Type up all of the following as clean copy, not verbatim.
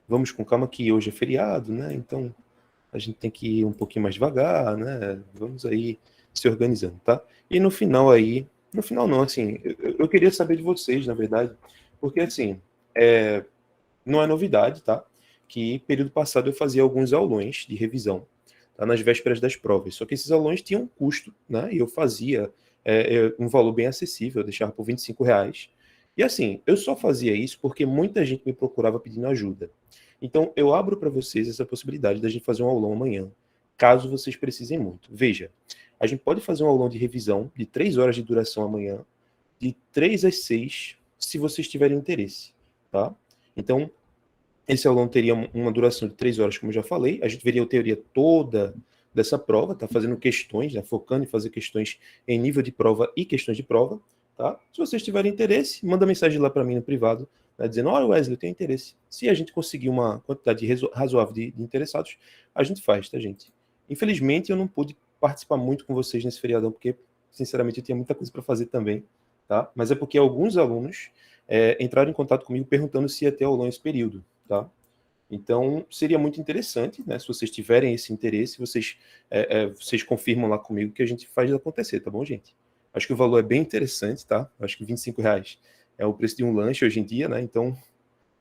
vamos com calma que hoje é feriado, né? Então a gente tem que ir um pouquinho mais devagar, né? Vamos aí se organizando, tá? E no final aí, no final não, assim, eu queria saber de vocês, na verdade, porque assim, não é novidade, tá? Que período passado eu fazia alguns aulões de revisão, tá? Nas vésperas das provas. Só que esses aulões tinham um custo, né? E eu fazia um valor bem acessível, eu deixava por R$ 25. E assim, eu só fazia isso porque muita gente me procurava pedindo ajuda. Então, eu abro para vocês essa possibilidade da gente fazer um aulão amanhã, caso vocês precisem muito. Veja, a gente pode fazer um aulão de revisão de 3 horas de duração amanhã, de 3 às 6, se vocês tiverem interesse, tá? Então, esse aulão teria uma duração de 3 horas, como eu já falei. A gente veria a teoria toda dessa prova, tá fazendo questões, né, focando em fazer questões em nível de prova e questões de prova, tá? Se vocês tiverem interesse, manda mensagem lá para mim no privado, né, dizendo, olha, Wesley, eu tenho interesse. Se a gente conseguir uma quantidade razoável de interessados, a gente faz, tá, gente? Infelizmente, eu não pude participar muito com vocês nesse feriadão, porque, sinceramente, eu tinha muita coisa para fazer também, tá? Mas é porque alguns alunos entraram em contato comigo perguntando se ia ter aulão esse período, tá? Então, seria muito interessante, né? Se vocês tiverem esse interesse, vocês confirmam lá comigo que a gente faz acontecer, tá bom, gente? Acho que o valor é bem interessante, tá? Acho que R$ 25 é o preço de um lanche hoje em dia, né? Então,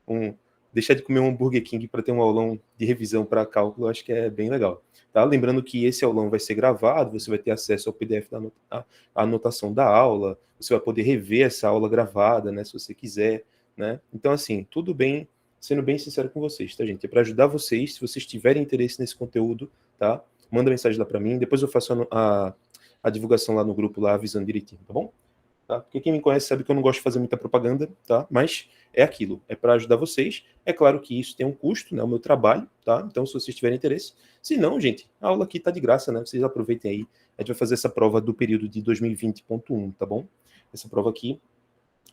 um, deixar de comer um Burger King para ter um aulão de revisão para cálculo, acho que é bem legal. Tá? Lembrando que esse aulão vai ser gravado, você vai ter acesso ao PDF da anotação da aula, você vai poder rever essa aula gravada, né, se você quiser, né? Então, assim, tudo bem, sendo bem sincero com vocês, tá, gente? É para ajudar vocês, se vocês tiverem interesse nesse conteúdo, tá? Manda mensagem lá para mim, depois eu faço a divulgação lá no grupo, lá avisando direitinho, tá bom? Tá? Porque quem me conhece sabe que eu não gosto de fazer muita propaganda, tá? Mas é aquilo, é para ajudar vocês. É claro que isso tem um custo, né? O meu trabalho, tá? Então, se vocês tiverem interesse. Se não, gente, a aula aqui tá de graça, né? Vocês aproveitem aí. A gente vai fazer essa prova do período de 2020.1, tá bom? Essa prova aqui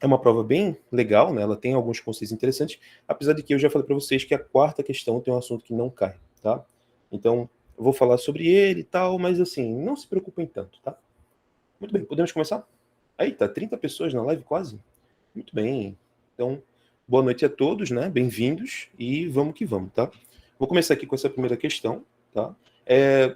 é uma prova bem legal, né? Ela tem alguns conceitos interessantes, apesar de que eu já falei para vocês que a quarta questão tem um assunto que não cai, tá? Então, eu vou falar sobre ele e tal, mas assim, não se preocupem tanto, tá? Muito bem, podemos começar? Eita, 30 pessoas na live quase? Muito bem. Então, boa noite a todos, né? Bem-vindos e vamos que vamos, tá? Vou começar aqui com essa primeira questão, tá?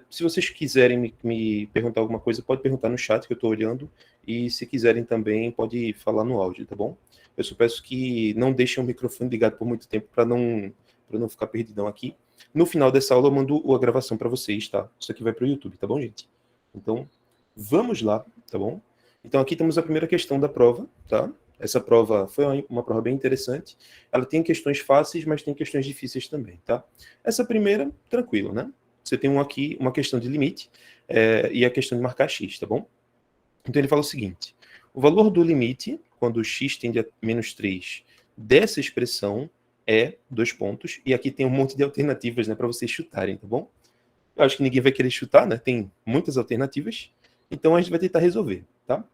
Se vocês quiserem me perguntar alguma coisa, pode perguntar no chat que eu estou olhando, e se quiserem também, pode falar no áudio, tá bom? Eu só peço que não deixem o microfone ligado por muito tempo para não ficar perdidão aqui. No final dessa aula eu mando a gravação para vocês, tá? Isso aqui vai para o YouTube, tá bom, gente? Então, vamos lá, tá bom? Então aqui temos a primeira questão da prova, tá? Essa prova foi uma prova bem interessante. Ela tem questões fáceis, mas tem questões difíceis também, tá? Essa primeira, tranquilo, né? Você tem aqui uma questão de limite e a questão de marcar x, tá bom? Então ele fala o seguinte: o valor do limite, quando x tende a -3, dessa expressão é 2 pontos, e aqui tem um monte de alternativas, né, para vocês chutarem, tá bom? Eu acho que ninguém vai querer chutar, né? Tem muitas alternativas, então a gente vai tentar resolver, tá?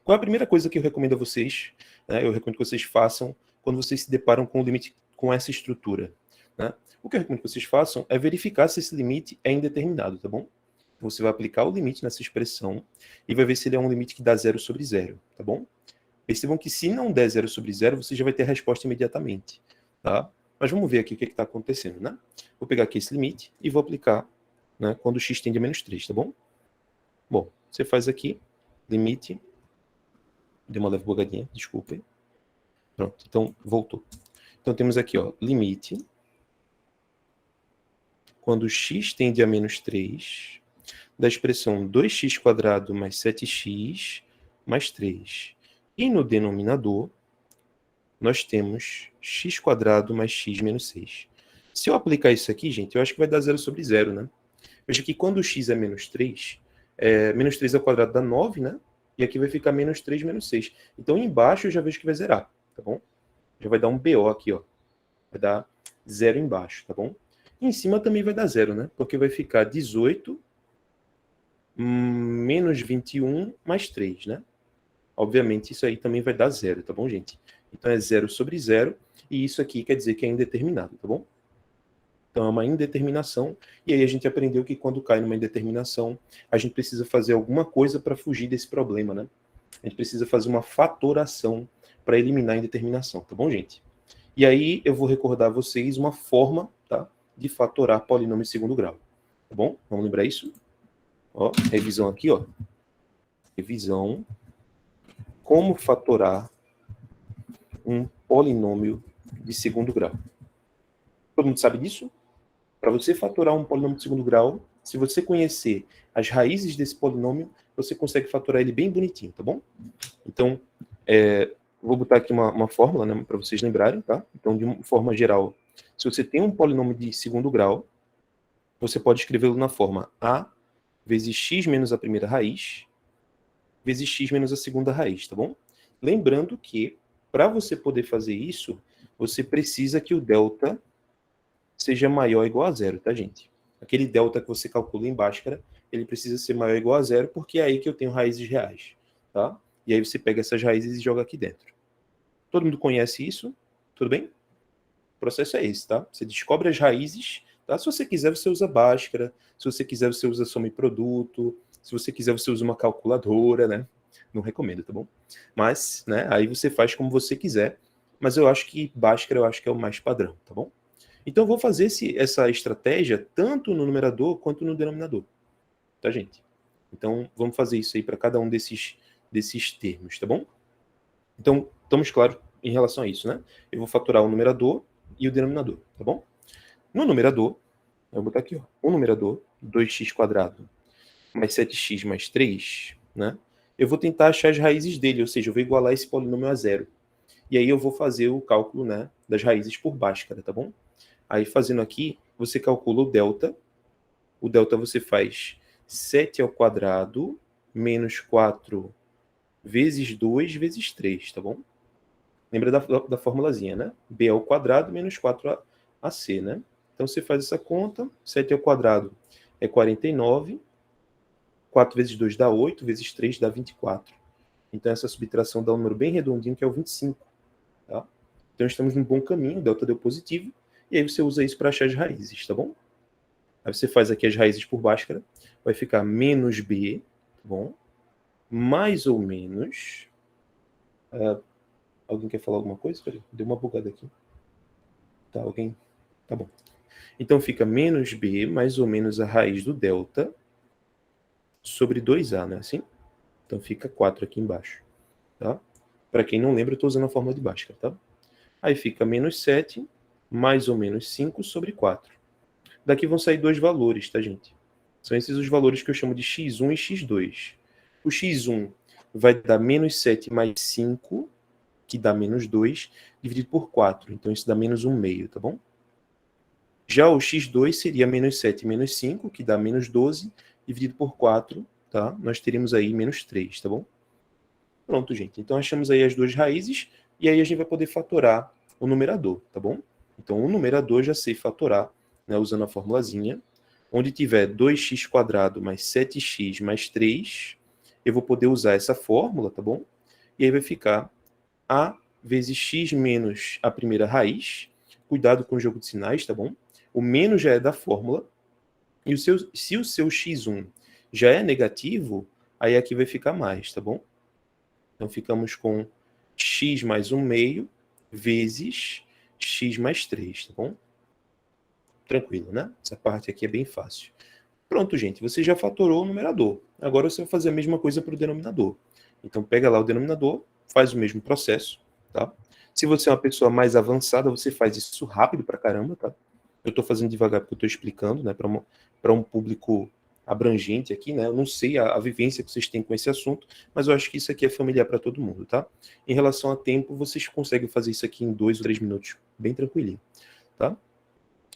Qual é a primeira coisa que eu recomendo a vocês, né? Eu recomendo que vocês façam quando vocês se deparam com o limite com essa estrutura, né? O que eu recomendo que vocês façam é verificar se esse limite é indeterminado, tá bom? Você vai aplicar o limite nessa expressão e vai ver se ele é um limite que dá 0/0, tá bom? Percebam que se não der 0/0, você já vai ter a resposta imediatamente, tá? Mas vamos ver aqui o que está acontecendo, né? Vou pegar aqui esse limite e vou aplicar, né, quando x tende a -3, tá bom? Bom, você faz aqui, limite, deu uma leve bugadinha, desculpem. Pronto, então voltou. Então temos aqui, ó, limite, quando x tende a -3, da expressão 2x² mais 7x mais 3. E no denominador, nós temos x² mais x menos 6. Se eu aplicar isso aqui, gente, eu acho que vai dar 0/0, né? Veja que quando x é -3, -3 ao quadrado dá 9, né? E aqui vai ficar -3 menos 6. Então, embaixo eu já vejo que vai zerar, tá bom? Já vai dar um BO aqui, ó. Vai dar 0 embaixo, tá bom? E em cima também vai dar 0, né? Porque vai ficar 18 menos 21 mais 3, né? Obviamente, isso aí também vai dar 0, tá bom, gente? Então, é 0/0, e isso aqui quer dizer que é indeterminado, tá bom? Então, é uma indeterminação, e aí a gente aprendeu que quando cai numa indeterminação, a gente precisa fazer alguma coisa para fugir desse problema, né? A gente precisa fazer uma fatoração para eliminar a indeterminação, tá bom, gente? E aí eu vou recordar a vocês uma forma, tá, de fatorar polinômio de segundo grau. Tá bom? Vamos lembrar isso? Ó, revisão aqui, ó. Revisão. Como fatorar um polinômio de segundo grau. Todo mundo sabe disso? Para você fatorar um polinômio de segundo grau, se você conhecer as raízes desse polinômio, você consegue fatorar ele bem bonitinho, tá bom? Então, vou botar aqui uma fórmula, né, para vocês lembrarem, tá? Então, de uma forma geral, se você tem um polinômio de segundo grau, você pode escrevê-lo na forma a vezes x menos a primeira raiz, vezes x menos a segunda raiz, tá bom? Lembrando que, para você poder fazer isso, você precisa que o delta seja maior ou igual a zero, tá, gente? Aquele delta que você calcula em Bhaskara, ele precisa ser maior ou igual a zero, porque é aí que eu tenho raízes reais, tá? E aí você pega essas raízes e joga aqui dentro. Todo mundo conhece isso? Tudo bem? O processo é esse, tá? Você descobre as raízes, tá? Se você quiser, você usa Bhaskara. Se você quiser, você usa soma e produto. Se você quiser, você usa uma calculadora, né? Não recomendo, tá bom? Mas, né, aí você faz como você quiser. Mas eu acho que Bhaskara eu acho que é o mais padrão, tá bom? Então, eu vou fazer essa estratégia tanto no numerador quanto no denominador, tá, gente? Então, vamos fazer isso aí para cada um desses termos, tá bom? Então, estamos claros em relação a isso, né? Eu vou fatorar o numerador e o denominador, tá bom? No numerador, eu vou botar aqui, ó, o numerador, 2x² mais 7x mais 3, né? Eu vou tentar achar as raízes dele, ou seja, eu vou igualar esse polinômio a zero. E aí eu vou fazer o cálculo, né, das raízes por Bhaskara, tá bom? Aí, fazendo aqui, você calcula o delta. O delta você faz 7 ao quadrado menos 4 vezes 2 vezes 3, tá bom? Lembra da formulazinha, né? B ao quadrado menos 4ac, né? Então, você faz essa conta. 7 ao quadrado é 49. 4 vezes 2 dá 8, vezes 3 dá 24. Então, essa subtração dá um número bem redondinho, que é o 25. Tá? Então, estamos num bom caminho. O delta deu positivo. E aí você usa isso para achar as raízes, tá bom? Aí você faz aqui as raízes por Bhaskara. Vai ficar menos b, tá bom? Mais ou menos... alguém quer falar alguma coisa? Peraí, deu uma bugada aqui. Tá, alguém... Tá bom. Então fica menos b, mais ou menos a raiz do delta, sobre 2a, não é assim? Então fica 4 aqui embaixo, tá? Para quem não lembra, eu estou usando a fórmula de Bhaskara, tá? Aí fica menos 7, mais ou menos 5 sobre 4. Daqui vão sair dois valores, tá, gente? São esses os valores que eu chamo de x1 e x2. O x1 vai dar menos 7 mais 5, que dá menos 2, dividido por 4. Então, isso dá menos 1/2, tá bom? Já o x2 seria menos 7 menos 5, que dá menos 12, dividido por 4, tá? Nós teríamos aí menos 3, tá bom? Pronto, gente. Então, achamos aí as duas raízes, e aí a gente vai poder fatorar o numerador, tá bom? Então, o numerador já sei fatorar, né, usando a formulazinha. Onde tiver 2x² mais 7x mais 3, eu vou poder usar essa fórmula, tá bom? E aí vai ficar a vezes x menos a primeira raiz. Cuidado com o jogo de sinais, tá bom? O menos já é da fórmula. E se o seu x1 já é negativo, aí aqui vai ficar mais, tá bom? Então, ficamos com x mais 1/2 vezes x mais 3, tá bom? Tranquilo, né? Essa parte aqui é bem fácil. Pronto, gente, você já fatorou o numerador. Agora você vai fazer a mesma coisa para o denominador. Então, pega lá o denominador, faz o mesmo processo, tá? Se você é uma pessoa mais avançada, você faz isso rápido pra caramba, tá? Eu estou fazendo devagar porque eu estou explicando, né, para um público abrangente aqui, né? Eu não sei a vivência que vocês têm com esse assunto, mas eu acho que isso aqui é familiar para todo mundo, tá? Em relação a tempo, vocês conseguem fazer isso aqui em 2 ou 3 minutos, bem tranquilinho, tá?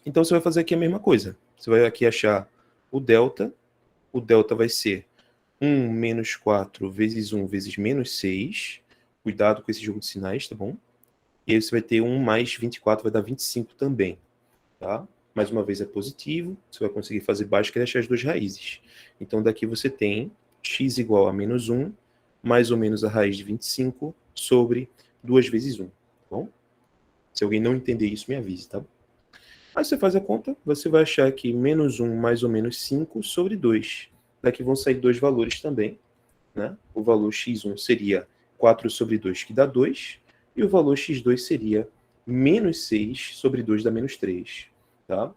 Então, você vai fazer aqui a mesma coisa. Você vai aqui achar o delta vai ser 1 menos 4 vezes 1 vezes menos 6. Cuidado com esse jogo de sinais, tá bom? E aí você vai ter 1 mais 24, vai dar 25 também, tá? Mais uma vez é positivo, você vai conseguir fazer Bhaskara e achar as duas raízes. Então, daqui você tem x igual a menos 1, mais ou menos a raiz de 25, sobre 2 vezes 1, tá bom? Se alguém não entender isso, me avise, tá? Aí você faz a conta, você vai achar que menos 1 mais ou menos 5 sobre 2. Daqui vão sair dois valores também, né? O valor x1 seria 4 sobre 2, que dá 2, e o valor x2 seria menos 6 sobre 2 dá menos 3, tá?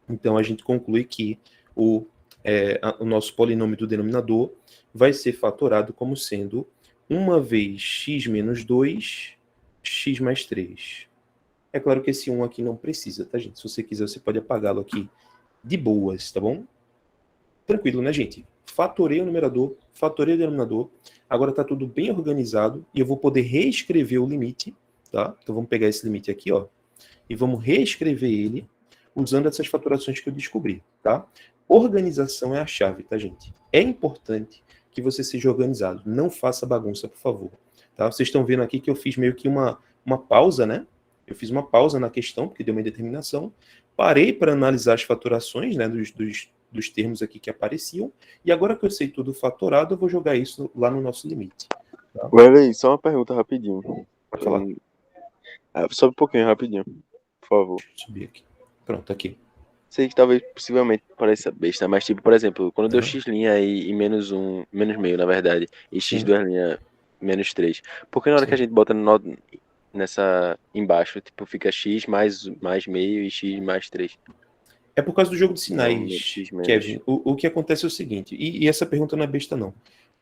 Então, a gente conclui que o nosso polinômio do denominador vai ser fatorado como sendo 1 vezes x menos 2, x mais 3. É claro que esse 1 aqui não precisa, tá, gente? Se você quiser, você pode apagá-lo aqui de boas, tá bom? Tranquilo, né, gente? Fatorei o numerador, fatorei o denominador. Agora está tudo bem organizado e eu vou poder reescrever o limite, tá? Então vamos pegar esse limite aqui, ó, e vamos reescrever ele usando essas fatorações que eu descobri, tá? Organização é a chave, tá, gente? É importante que você seja organizado. Não faça bagunça, por favor. Tá? Vocês estão vendo aqui que eu fiz meio que uma pausa, né? Eu fiz uma pausa na questão, porque deu uma indeterminação. Parei para analisar as fatorações, né, dos termos aqui que apareciam. E agora que eu sei tudo fatorado, eu vou jogar isso lá no nosso limite. Tá? Peraí, só uma pergunta rapidinho. Pode falar. Sobe um pouquinho rapidinho, por favor. Deixa eu subir aqui. Pronto, aqui. Sei que talvez, possivelmente, pareça besta, mas tipo, por exemplo, quando deu Uhum. x' e menos 1, menos meio, na verdade, e Sim. x2' menos 3, por que na hora que a Sim. gente bota nessa embaixo, tipo, fica x mais meio e x mais 3? É por causa do jogo de Não, sinais, x menos. Kevin. O que acontece é o seguinte, e essa pergunta não é besta, não.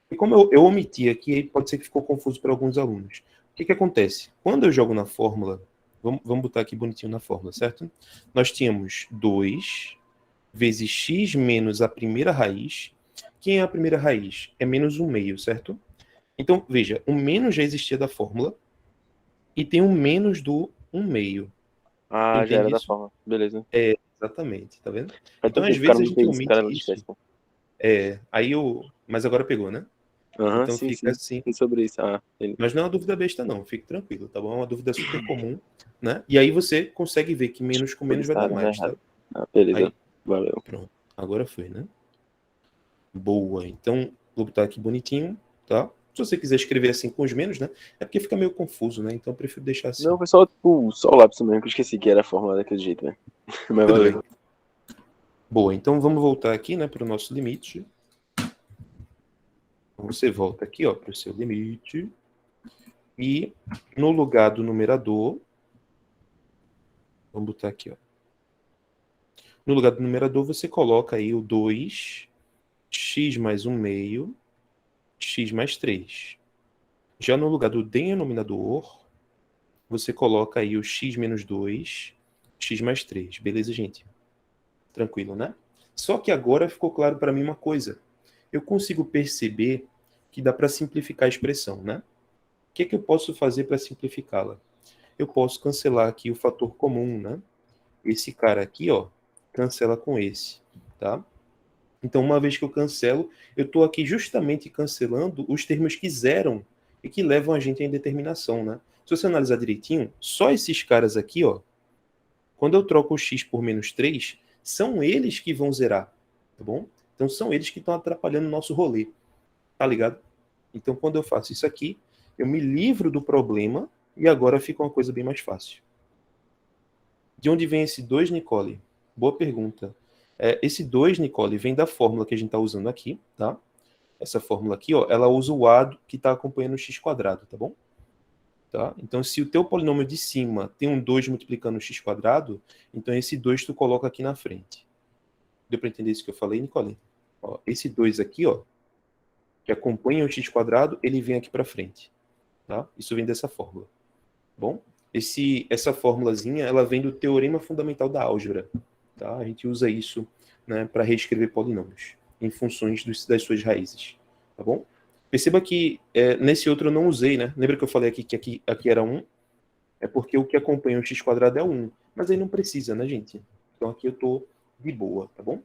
E como eu omiti aqui, pode ser que ficou confuso para alguns alunos. O que acontece? Quando eu jogo na fórmula, vamos botar aqui bonitinho na fórmula, certo? Nós tínhamos 2 vezes x menos a primeira raiz. Quem é a primeira raiz? É menos 1 meio, certo? Então, veja, o menos já existia da fórmula e tem um menos do 1 meio. Ah, já era Entende da isso? forma. Beleza. Exatamente, tá vendo? Faz Então, tanto às tempo que o cara vezes a não gente fez isso, o cara omite não isso. esquece. Aí eu... Mas agora pegou, né? Aham, Então sim, fica sim. assim. Sim, sobre isso. Mas não é uma dúvida besta, não. Fique tranquilo, tá bom? É uma dúvida super comum, né? E aí você consegue ver que menos com Por menos isso vai tá dar dando mais, tá? errado. Beleza. Aí, Valeu. pronto. Agora foi, né? Boa. Então, vou botar aqui bonitinho, tá? Se você quiser escrever assim com os menos, né? É porque fica meio confuso, né? Então eu prefiro deixar assim. Não, foi só, tipo, só o lápis mesmo, que eu esqueci que era a fórmula daquele jeito, né? Mas Tudo valeu. bem. Boa. Então vamos voltar aqui, né, para o nosso limite. Você volta aqui, ó, para o seu limite. E no lugar do numerador, vamos botar aqui, ó. No lugar do numerador, você coloca aí o 2, x mais 1 meio, x mais 3. Já no lugar do denominador, você coloca aí o x menos 2, x mais 3. Beleza, gente? Tranquilo, né? Só que agora ficou claro para mim uma coisa. Eu consigo perceber que dá para simplificar a expressão, né? O que é que eu posso fazer para simplificá-la? Eu posso cancelar aqui o fator comum, né? Esse cara aqui, ó, cancela com esse, tá? Então, uma vez que eu cancelo, eu estou aqui justamente cancelando os termos que zeram e que levam a gente à indeterminação, né? Se você analisar direitinho, só esses caras aqui, ó, quando eu troco o x por menos 3, são eles que vão zerar, tá bom? Então, são eles que estão atrapalhando o nosso rolê, tá ligado? Então, quando eu faço isso aqui, eu me livro do problema e agora fica uma coisa bem mais fácil. De onde vem esse 2, Nicole? Boa pergunta. Esse 2, Nicole, vem da fórmula que a gente está usando aqui, tá? Essa fórmula aqui, ó, ela usa o a que está acompanhando o x², tá bom? Tá? Então, se o teu polinômio de cima tem um 2 multiplicando o x², então esse 2 tu coloca aqui na frente. Deu para entender isso que eu falei, Nicole? Ó, esse 2 aqui, ó, que acompanha o x², ele vem aqui para frente. Tá? Isso vem dessa fórmula. Bom? Essa formulazinha, ela vem do teorema fundamental da álgebra. Tá? A gente usa isso, né, para reescrever polinômios em funções das suas raízes. Tá bom? Perceba que nesse outro eu não usei, né? Lembra que eu falei aqui que aqui era 1? É porque o que acompanha o x² é 1. Mas aí não precisa, né, gente? Então aqui eu estou de boa, tá bom?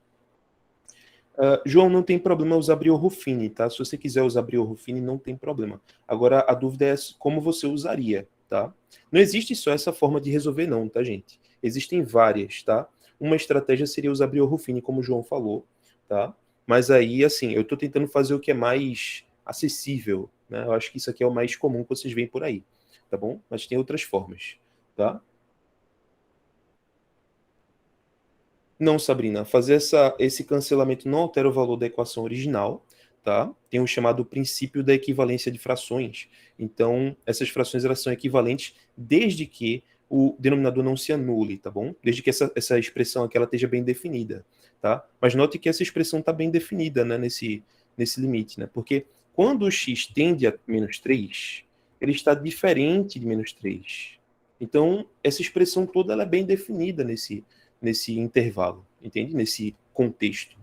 João, não tem problema usar Brio-Ruffini, tá? Se você quiser usar Brio-Ruffini, não tem problema. Agora, a dúvida é como você usaria, tá? Não existe só essa forma de resolver, não, tá, gente? Existem várias, tá? Uma estratégia seria usar Brio-Ruffini, como o João falou, tá? Mas aí, assim, eu tô tentando fazer o que é mais acessível, né? Eu acho que isso aqui é o mais comum que vocês veem por aí, tá bom? Mas tem outras formas, tá? Não, Sabrina, fazer esse cancelamento não altera o valor da equação original, tá? Tem o chamado princípio da equivalência de frações. Então, essas frações elas são equivalentes desde que o denominador não se anule, tá bom? Desde que essa expressão aqui ela esteja bem definida, tá? Mas note que essa expressão está bem definida, né, nesse limite, né? Porque quando o x tende a menos 3, ele está diferente de menos 3. Então, essa expressão toda ela é bem definida nesse intervalo, entende? Nesse contexto,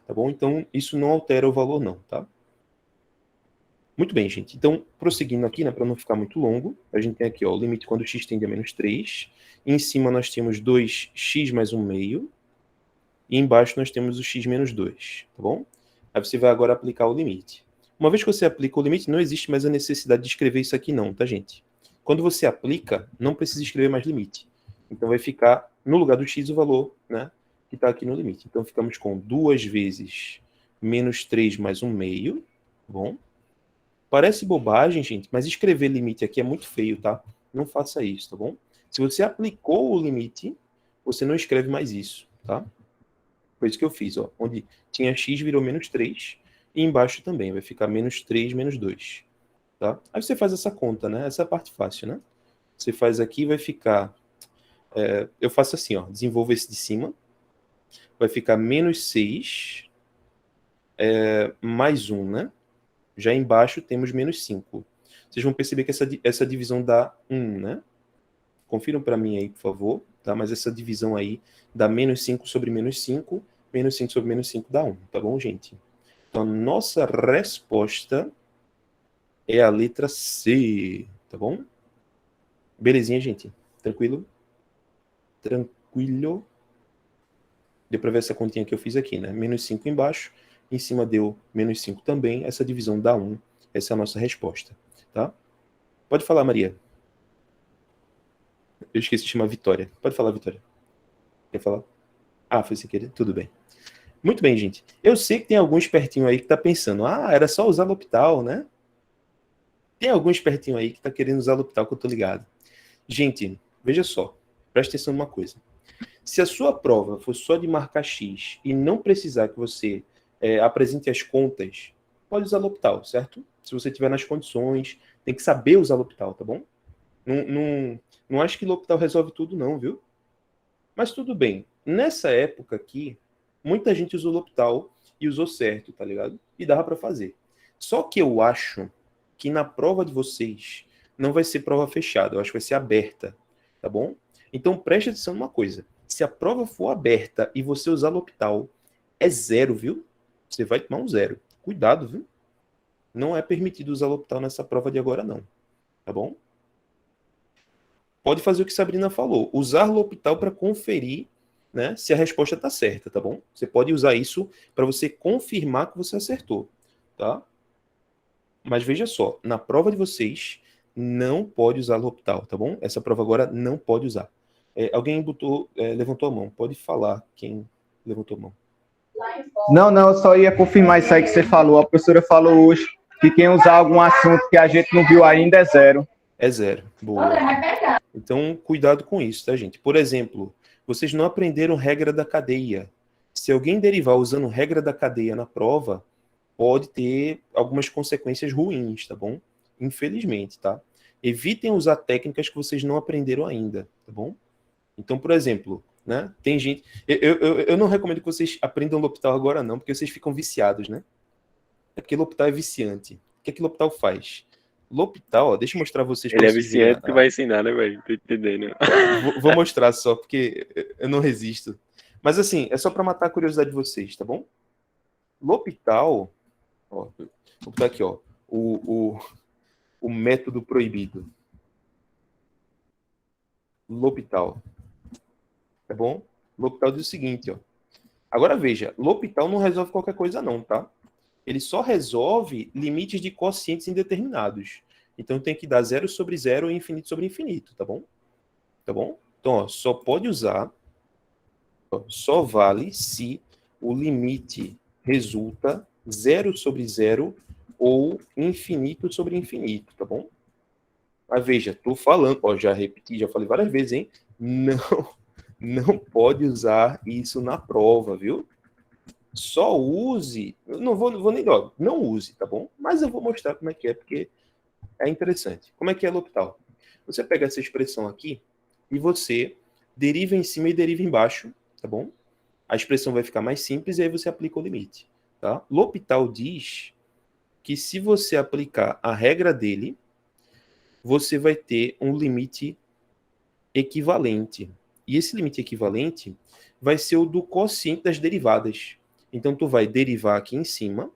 tá bom? Então, isso não altera o valor não, tá? Muito bem, gente. Então, prosseguindo aqui, né, para não ficar muito longo, a gente tem aqui ó, o limite quando x tende a menos 3. Em cima nós temos 2x mais 1 meio. E embaixo nós temos o x menos 2, tá bom? Aí você vai agora aplicar o limite. Uma vez que você aplica o limite, não existe mais a necessidade de escrever isso aqui não, tá, gente? Quando você aplica, não precisa escrever mais limite. Então vai ficar no lugar do x o valor, né, que está aqui no limite. Então ficamos com 2 vezes menos 3 mais 1 meio, tá bom? Parece bobagem, gente, mas escrever limite aqui é muito feio, tá? Não faça isso, tá bom? Se você aplicou o limite, você não escreve mais isso, tá? Foi isso que eu fiz, ó. Onde tinha x virou menos 3, e embaixo também, vai ficar menos 3 menos 2, tá? Aí você faz essa conta, né? Essa é a parte fácil, né? Você faz aqui, vai ficar... eu faço assim, ó. Desenvolvo esse de cima. Vai ficar menos 6 mais 1, né? Já embaixo temos menos 5. Vocês vão perceber que essa divisão dá 1, né? Confiram para mim aí, por favor. Tá? Mas essa divisão aí dá menos 5 sobre menos 5. Menos 5 sobre menos 5 dá 1. Tá bom, gente? Então, a nossa resposta é a letra C. Tá bom? Belezinha, gente? Tranquilo? Tranquilo? Deu para ver essa continha que eu fiz aqui, né? Menos 5 embaixo. Em cima deu menos 5 também. Essa divisão dá 1. Essa é a nossa resposta. Tá? Pode falar, Maria. Eu esqueci de chamar Vitória. Pode falar, Vitória. Quer falar? Ah, foi sem querer. Tudo bem. Muito bem, gente. Eu sei que tem algum espertinho aí que tá pensando, era só usar L'Hopital, né? Tem algum espertinho aí que tá querendo usar L'Hopital, que eu tô ligado. Gente, veja só. Presta atenção numa coisa. Se a sua prova for só de marcar X e não precisar que você apresente as contas, pode usar L'Hopital, certo? Se você tiver nas condições, tem que saber usar L'Hopital, tá bom? Não acho que L'Hopital resolve tudo não, viu? Mas tudo bem. Nessa época aqui, muita gente usou L'Hopital e usou certo, tá ligado? E dava para fazer. Só que eu acho que na prova de vocês não vai ser prova fechada, eu acho que vai ser aberta, tá bom? Então preste atenção numa coisa. Se a prova for aberta e você usar L'Hopital, é 0, viu? Você vai tomar um 0. Cuidado, viu? Não é permitido usar L'Hopital nessa prova de agora não, tá bom? Pode fazer o que Sabrina falou, usar L'Hopital para conferir, né, se a resposta está certa, tá bom? Você pode usar isso para você confirmar que você acertou, tá? Mas veja só, na prova de vocês, não pode usar L'Hopital, tá bom? Essa prova agora não pode usar. Alguém levantou a mão, pode falar quem levantou a mão. Não, eu só ia confirmar isso aí que você falou. A professora falou hoje que quem usar algum assunto que a gente não viu ainda é 0. É 0, boa. Então, cuidado com isso, tá, gente? Por exemplo, vocês não aprenderam regra da cadeia. Se alguém derivar usando regra da cadeia na prova, pode ter algumas consequências ruins, tá bom? Infelizmente, tá? Evitem usar técnicas que vocês não aprenderam ainda, tá bom? Então, por exemplo, né? Tem gente... Eu não recomendo que vocês aprendam L'Hopital agora não, porque vocês ficam viciados, né? É porque L'Hopital é viciante. O que é que L'Hopital faz? L'Hopital, ó, deixa eu mostrar vocês. Ele é viciante, tu vai ensinar, né, velho? Tô entendendo. Vou mostrar só, porque eu não resisto. Mas assim, é só para matar a curiosidade de vocês, tá bom? L'Hopital, ó, vou botar aqui, ó, o método proibido. L'Hopital. Tá bom? L'Hopital diz o seguinte, ó. Agora veja, L'Hopital não resolve qualquer coisa não, tá? Ele só resolve limites de quocientes indeterminados. Então tem que dar 0 sobre 0 e infinito sobre infinito, tá bom? Tá bom? Então, ó, só pode usar, ó, só vale se o limite resulta 0 sobre 0 ou infinito sobre infinito, tá bom? Mas veja, tô falando, ó, já repeti, já falei várias vezes, hein? Não pode usar isso na prova, viu? Só use, eu não vou nem, ó, não use, tá bom? Mas eu vou mostrar como é que é, porque é interessante. Como é que é L'Hopital? Você pega essa expressão aqui, e você deriva em cima e deriva embaixo, tá bom? A expressão vai ficar mais simples e aí você aplica o limite, tá? L'Hopital diz que se você aplicar a regra dele, você vai ter um limite equivalente. E esse limite equivalente vai ser o do quociente das derivadas. Então, tu vai derivar aqui em cima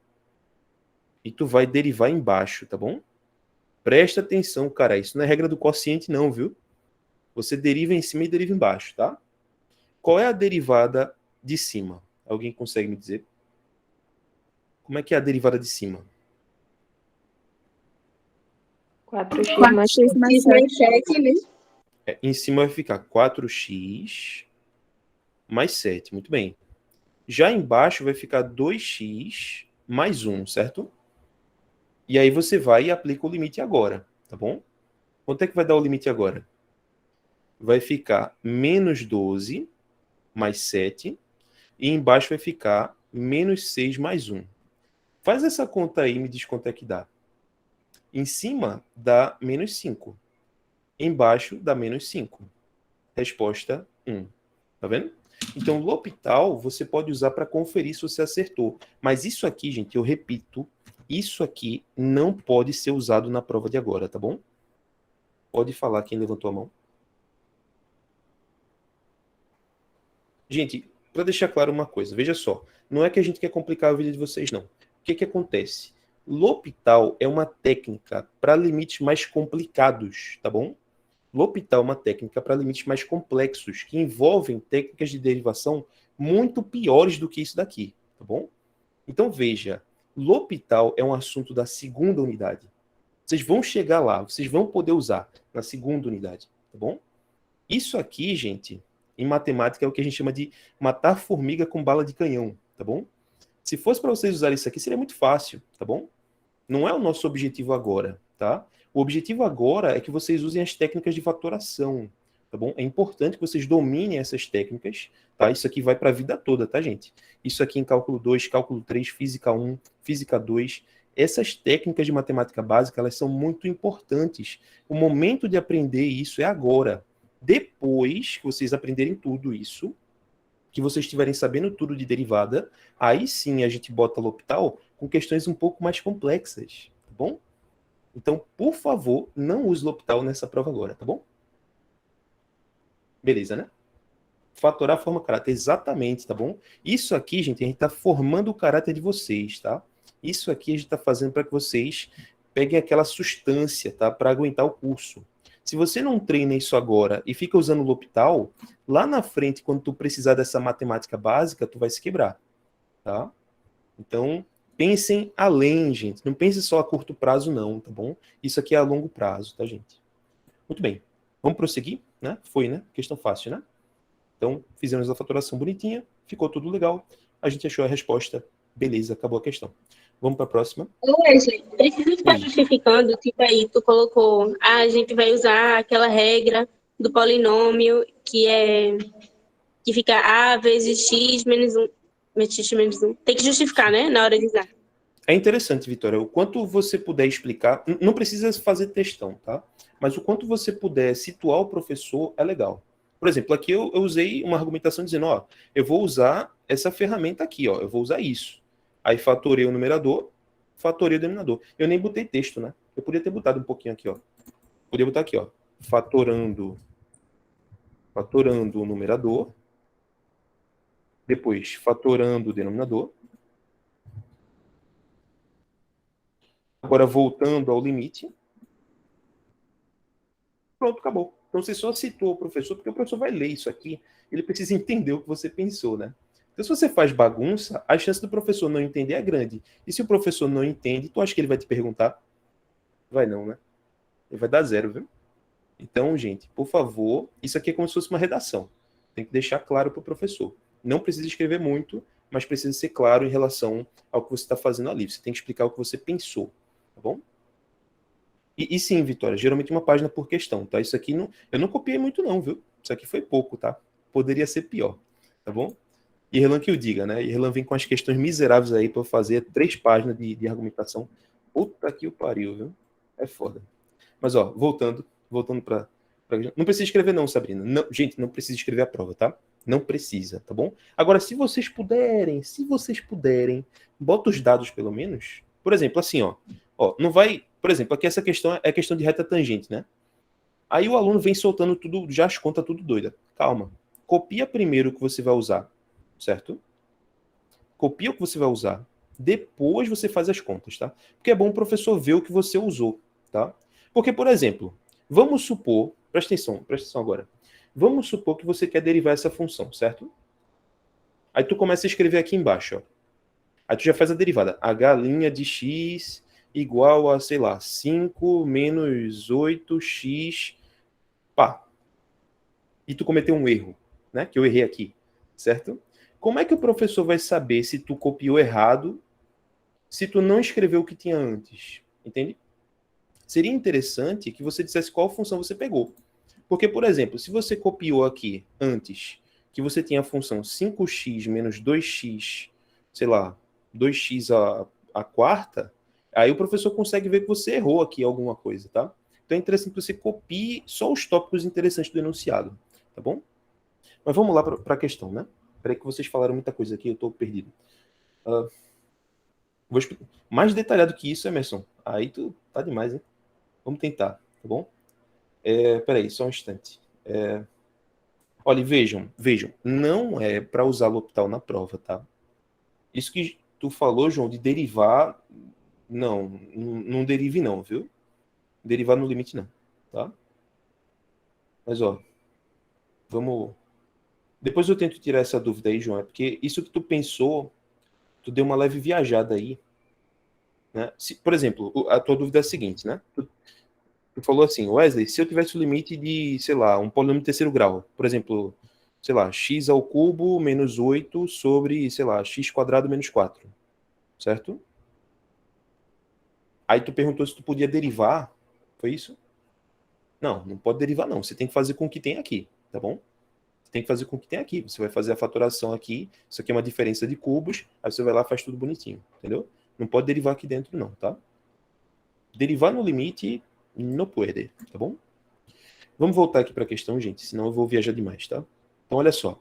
e tu vai derivar embaixo, tá bom? Presta atenção, cara, isso não é regra do quociente não, viu? Você deriva em cima e deriva embaixo, tá? Qual é a derivada de cima? Alguém consegue me dizer? Como é que é a derivada de cima? 4x mais 4x mais 7, né? Em cima vai ficar 4x mais 7, muito bem. Já embaixo vai ficar 2x mais 1, certo? E aí você vai e aplica o limite agora, tá bom? Quanto é que vai dar o limite agora? Vai ficar menos 12 mais 7, e embaixo vai ficar menos 6 mais 1. Faz essa conta aí e me diz quanto é que dá. Em cima dá menos 5. Embaixo dá menos 5. Resposta 1. Tá vendo? Então, L'Hopital você pode usar para conferir se você acertou. Mas isso aqui, gente, eu repito, isso aqui não pode ser usado na prova de agora, tá bom? Pode falar quem levantou a mão. Gente, para deixar claro uma coisa, veja só, não é que a gente quer complicar a vida de vocês, não. O que que acontece? L'Hopital é uma técnica para limites mais complicados, tá bom? L'Hopital é uma técnica para limites mais complexos, que envolvem técnicas de derivação muito piores do que isso daqui, tá bom? Então veja, L'Hopital é um assunto da segunda unidade. Vocês vão chegar lá, vocês vão poder usar na segunda unidade, tá bom? Isso aqui, gente, em matemática é o que a gente chama de matar formiga com bala de canhão, tá bom? Se fosse para vocês usarem isso aqui, seria muito fácil, tá bom? Não é o nosso objetivo agora, tá? O objetivo agora é que vocês usem as técnicas de fatoração, tá bom? É importante que vocês dominem essas técnicas, tá? Isso aqui vai para a vida toda, tá, gente? Isso aqui em cálculo 2, cálculo 3, física 1, física 2, essas técnicas de matemática básica, elas são muito importantes. O momento de aprender isso é agora. Depois que vocês aprenderem tudo isso, que vocês estiverem sabendo tudo de derivada, aí sim a gente bota L'Hopital com questões um pouco mais complexas, tá bom? Então, por favor, não use L'Hopital nessa prova agora, tá bom? Beleza, né? Fatorar forma caráter, exatamente, tá bom? Isso aqui, gente, a gente tá formando o caráter de vocês, tá? Isso aqui a gente tá fazendo para que vocês peguem aquela sustância, tá? Para aguentar o curso. Se você não treina isso agora e fica usando o L'Hopital, lá na frente, quando tu precisar dessa matemática básica, tu vai se quebrar, tá? Então, pensem além, gente. Não pense só a curto prazo, não, tá bom? Isso aqui é a longo prazo, tá, gente? Muito bem. Vamos prosseguir, né? Foi, né? Questão fácil, né? Então, fizemos a faturação bonitinha, ficou tudo legal. A gente achou a resposta. Beleza, acabou a questão. Vamos para a próxima. Wesley, precisa ficar Oi. justificando, tipo aí, tu colocou, a gente vai usar aquela regra do polinômio que fica a vezes x menos 1, x menos 1. Tem que justificar, né, na hora de usar. É interessante, Vitória, o quanto você puder explicar, não precisa fazer textão, tá? Mas o quanto você puder situar o professor é legal. Por exemplo, aqui eu usei uma argumentação dizendo, ó, eu vou usar essa ferramenta aqui, ó, eu vou usar isso. Aí fatorei o numerador, fatorei o denominador. Eu nem botei texto, né? Eu podia ter botado um pouquinho aqui, ó. Podia botar aqui, ó, fatorando o numerador, depois fatorando o denominador. Agora voltando ao limite. Pronto, acabou. Então você só citou o professor, porque o professor vai ler isso aqui, ele precisa entender o que você pensou, né? Então se você faz bagunça, a chance do professor não entender é grande. E se o professor não entende, tu acha que ele vai te perguntar? Vai não, né? Ele vai dar 0, viu? Então, gente, por favor, isso aqui é como se fosse uma redação. Tem que deixar claro para o professor. Não precisa escrever muito, mas precisa ser claro em relação ao que você está fazendo ali. Você tem que explicar o que você pensou, tá bom? E sim, Vitória, geralmente uma página por questão, tá? Isso aqui eu não copiei muito não, viu? Isso aqui foi pouco, tá? Poderia ser pior, tá bom? Irlan que o diga, né? Irlan vem com as questões miseráveis aí para fazer 3 páginas de argumentação. Puta que o pariu, viu? É foda. Mas, ó, voltando para Não precisa escrever não, Sabrina. Não, gente, não precisa escrever a prova, tá? Não precisa, tá bom? Agora, se vocês puderem, bota os dados pelo menos. Por exemplo, assim, ó, não vai... Por exemplo, aqui essa questão é questão de reta tangente, né? Aí o aluno vem soltando tudo, já as contas tudo doida. Calma. Copia primeiro o que você vai usar, certo? Copia o que você vai usar. Depois você faz as contas, tá? Porque é bom o professor ver o que você usou, tá? Porque, por exemplo, vamos supor... Presta atenção agora. Vamos supor que você quer derivar essa função, certo? Aí tu começa a escrever aqui embaixo, ó. Aí tu já faz a derivada. H' de x igual a, sei lá, 5 menos 8x, pá. E tu cometeu um erro, né? Que eu errei aqui, certo? Como é que o professor vai saber se tu copiou errado, se tu não escreveu o que tinha antes? Entende? Seria interessante que você dissesse qual função você pegou. Porque, por exemplo, se você copiou aqui antes, que você tinha a função 5x menos 2x, sei lá, 2x a quarta, aí o professor consegue ver que você errou aqui alguma coisa, tá? Então é interessante que você copie só os tópicos interessantes do enunciado, tá bom? Mas vamos lá para a questão, né? Peraí que vocês falaram muita coisa aqui, eu estou perdido. Vou explicar. Mais detalhado que isso, Emerson, aí tu tá demais, hein? Vamos tentar, tá bom? Peraí, só um instante. Olha, vejam, não é para usar L'Hopital na prova, tá? Isso que tu falou, João, de derivar, não derive não, viu? Derivar no limite não, tá? Mas, ó, vamos... Depois eu tento tirar essa dúvida aí, João, porque isso que tu pensou, tu deu uma leve viajada aí, né? Por exemplo, a tua dúvida é a seguinte, né? Tu falou assim, Wesley, se eu tivesse o limite de, sei lá, um polinômio de terceiro grau, por exemplo, sei lá, x ao cubo menos 8 sobre, sei lá, x quadrado menos 4, certo? Aí tu perguntou se tu podia derivar, foi isso? Não pode derivar não, você tem que fazer com o que tem aqui, tá bom? Você tem que fazer com o que tem aqui, você vai fazer a fatoração aqui, isso aqui é uma diferença de cubos, aí você vai lá e faz tudo bonitinho, entendeu? Não pode derivar aqui dentro não, tá? Derivar no limite, não pode, tá bom? Vamos voltar aqui para a questão, gente, senão eu vou viajar demais, tá? Então, olha só.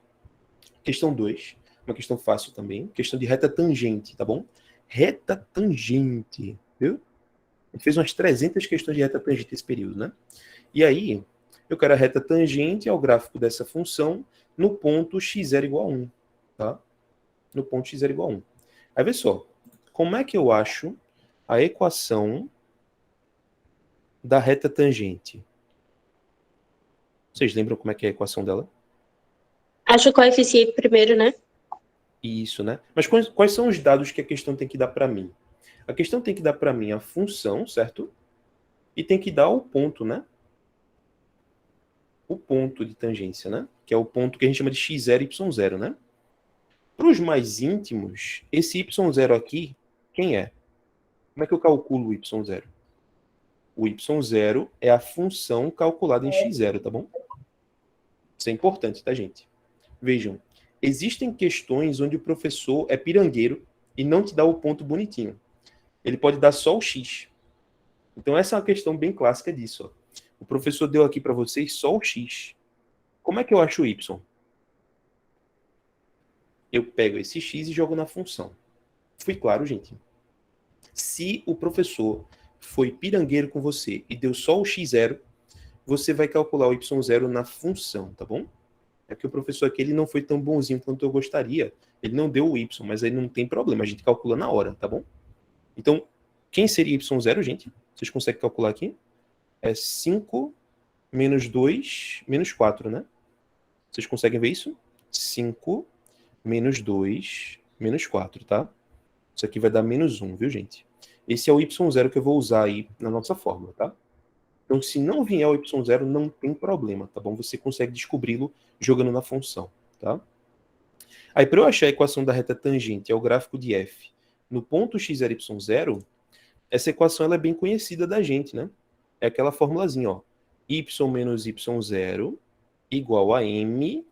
Questão 2, uma questão fácil também, questão de reta tangente, tá bom? Reta tangente, viu? A gente fez umas 300 questões de reta tangente nesse período, né? E aí, eu quero a reta tangente ao gráfico dessa função no ponto x0 igual a 1, tá? No ponto x0 igual a 1. Aí, vê só, como é que eu acho a equação da reta tangente? Vocês lembram como é que é a equação dela? Acho o coeficiente primeiro, né? Isso, né? Mas quais são os dados que a questão tem que dar para mim? A questão tem que dar para mim a função, certo? E tem que dar o ponto, né? O ponto de tangência, né? Que é o ponto que a gente chama de x0 e y0, né? Para os mais íntimos, esse y0 aqui, quem é? Como é que eu calculo o y0? O y0 é a função calculada em x0, tá bom? Isso é importante, tá, gente? Vejam, existem questões onde o professor é pirangueiro e não te dá o ponto bonitinho. Ele pode dar só o x. Então essa é uma questão bem clássica disso. Ó. O professor deu aqui para vocês só o x. Como é que eu acho o y? Eu pego esse x e jogo na função. Fui claro, gente? Se o professor foi pirangueiro com você e deu só o x0, você vai calcular o y0 na função, tá bom? É que o professor aqui ele não foi tão bonzinho quanto eu gostaria. Ele não deu o y, mas aí não tem problema, a gente calcula na hora, tá bom? Então, quem seria y0, gente? Vocês conseguem calcular aqui? É 5 menos 2 menos 4, né? Vocês conseguem ver isso? 5 menos 2 menos 4, tá? Isso aqui vai dar menos 1, viu, gente? Esse é o y0 que eu vou usar aí na nossa fórmula, tá? Então, se não vier o y0, não tem problema, tá bom? Você consegue descobri-lo jogando na função, tá? Aí, para eu achar a equação da reta tangente ao gráfico de f no ponto x0, y0, essa equação ela é bem conhecida da gente, né? É aquela formulazinha, ó. Y menos y0 igual a m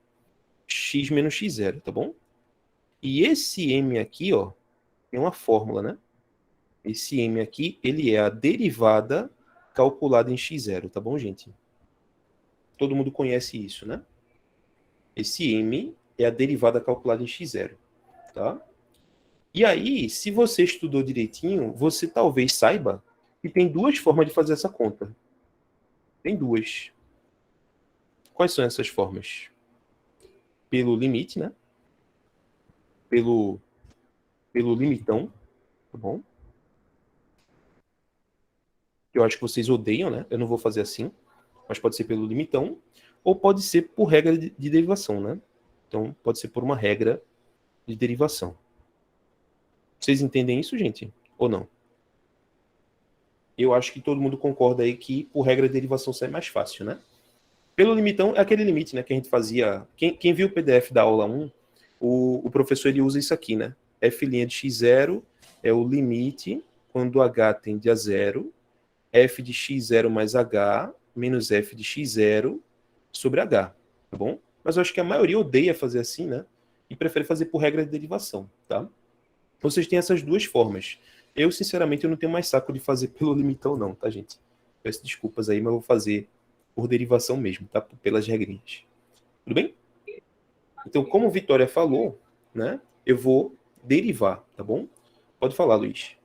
x menos x0, tá bom? E esse m aqui, ó, tem uma fórmula, né? Esse m aqui, ele é a derivada calculada em x0, tá bom, gente? Todo mundo conhece isso, né? Esse m é a derivada calculada em x0, tá? E aí, se você estudou direitinho, você talvez saiba que tem duas formas de fazer essa conta. Tem duas. Quais são essas formas? Pelo limite, né? Pelo limitão, tá bom? Eu acho que vocês odeiam, né? Eu não vou fazer assim, mas pode ser pelo limitão, ou pode ser por regra de derivação, né? Então, pode ser por uma regra de derivação. Vocês entendem isso, gente? Ou não? Eu acho que todo mundo concorda aí que por regra de derivação sai mais fácil, né? Pelo limitão, é aquele limite, né, que a gente fazia... Quem viu o PDF da aula 1, o professor ele usa isso aqui, né? F' de x0 é o limite quando h tende a zero, f de x0 mais h menos f de x0 sobre h, tá bom? Mas eu acho que a maioria odeia fazer assim, né? E prefere fazer por regra de derivação, tá? Vocês têm essas duas formas. Eu, sinceramente, eu não tenho mais saco de fazer pelo limitão não, tá, gente? Peço desculpas aí, mas eu vou fazer por derivação mesmo, tá? Pelas regrinhas. Tudo bem? Então, como Vitória falou, né? Eu vou derivar, tá bom? Pode falar, Luiz.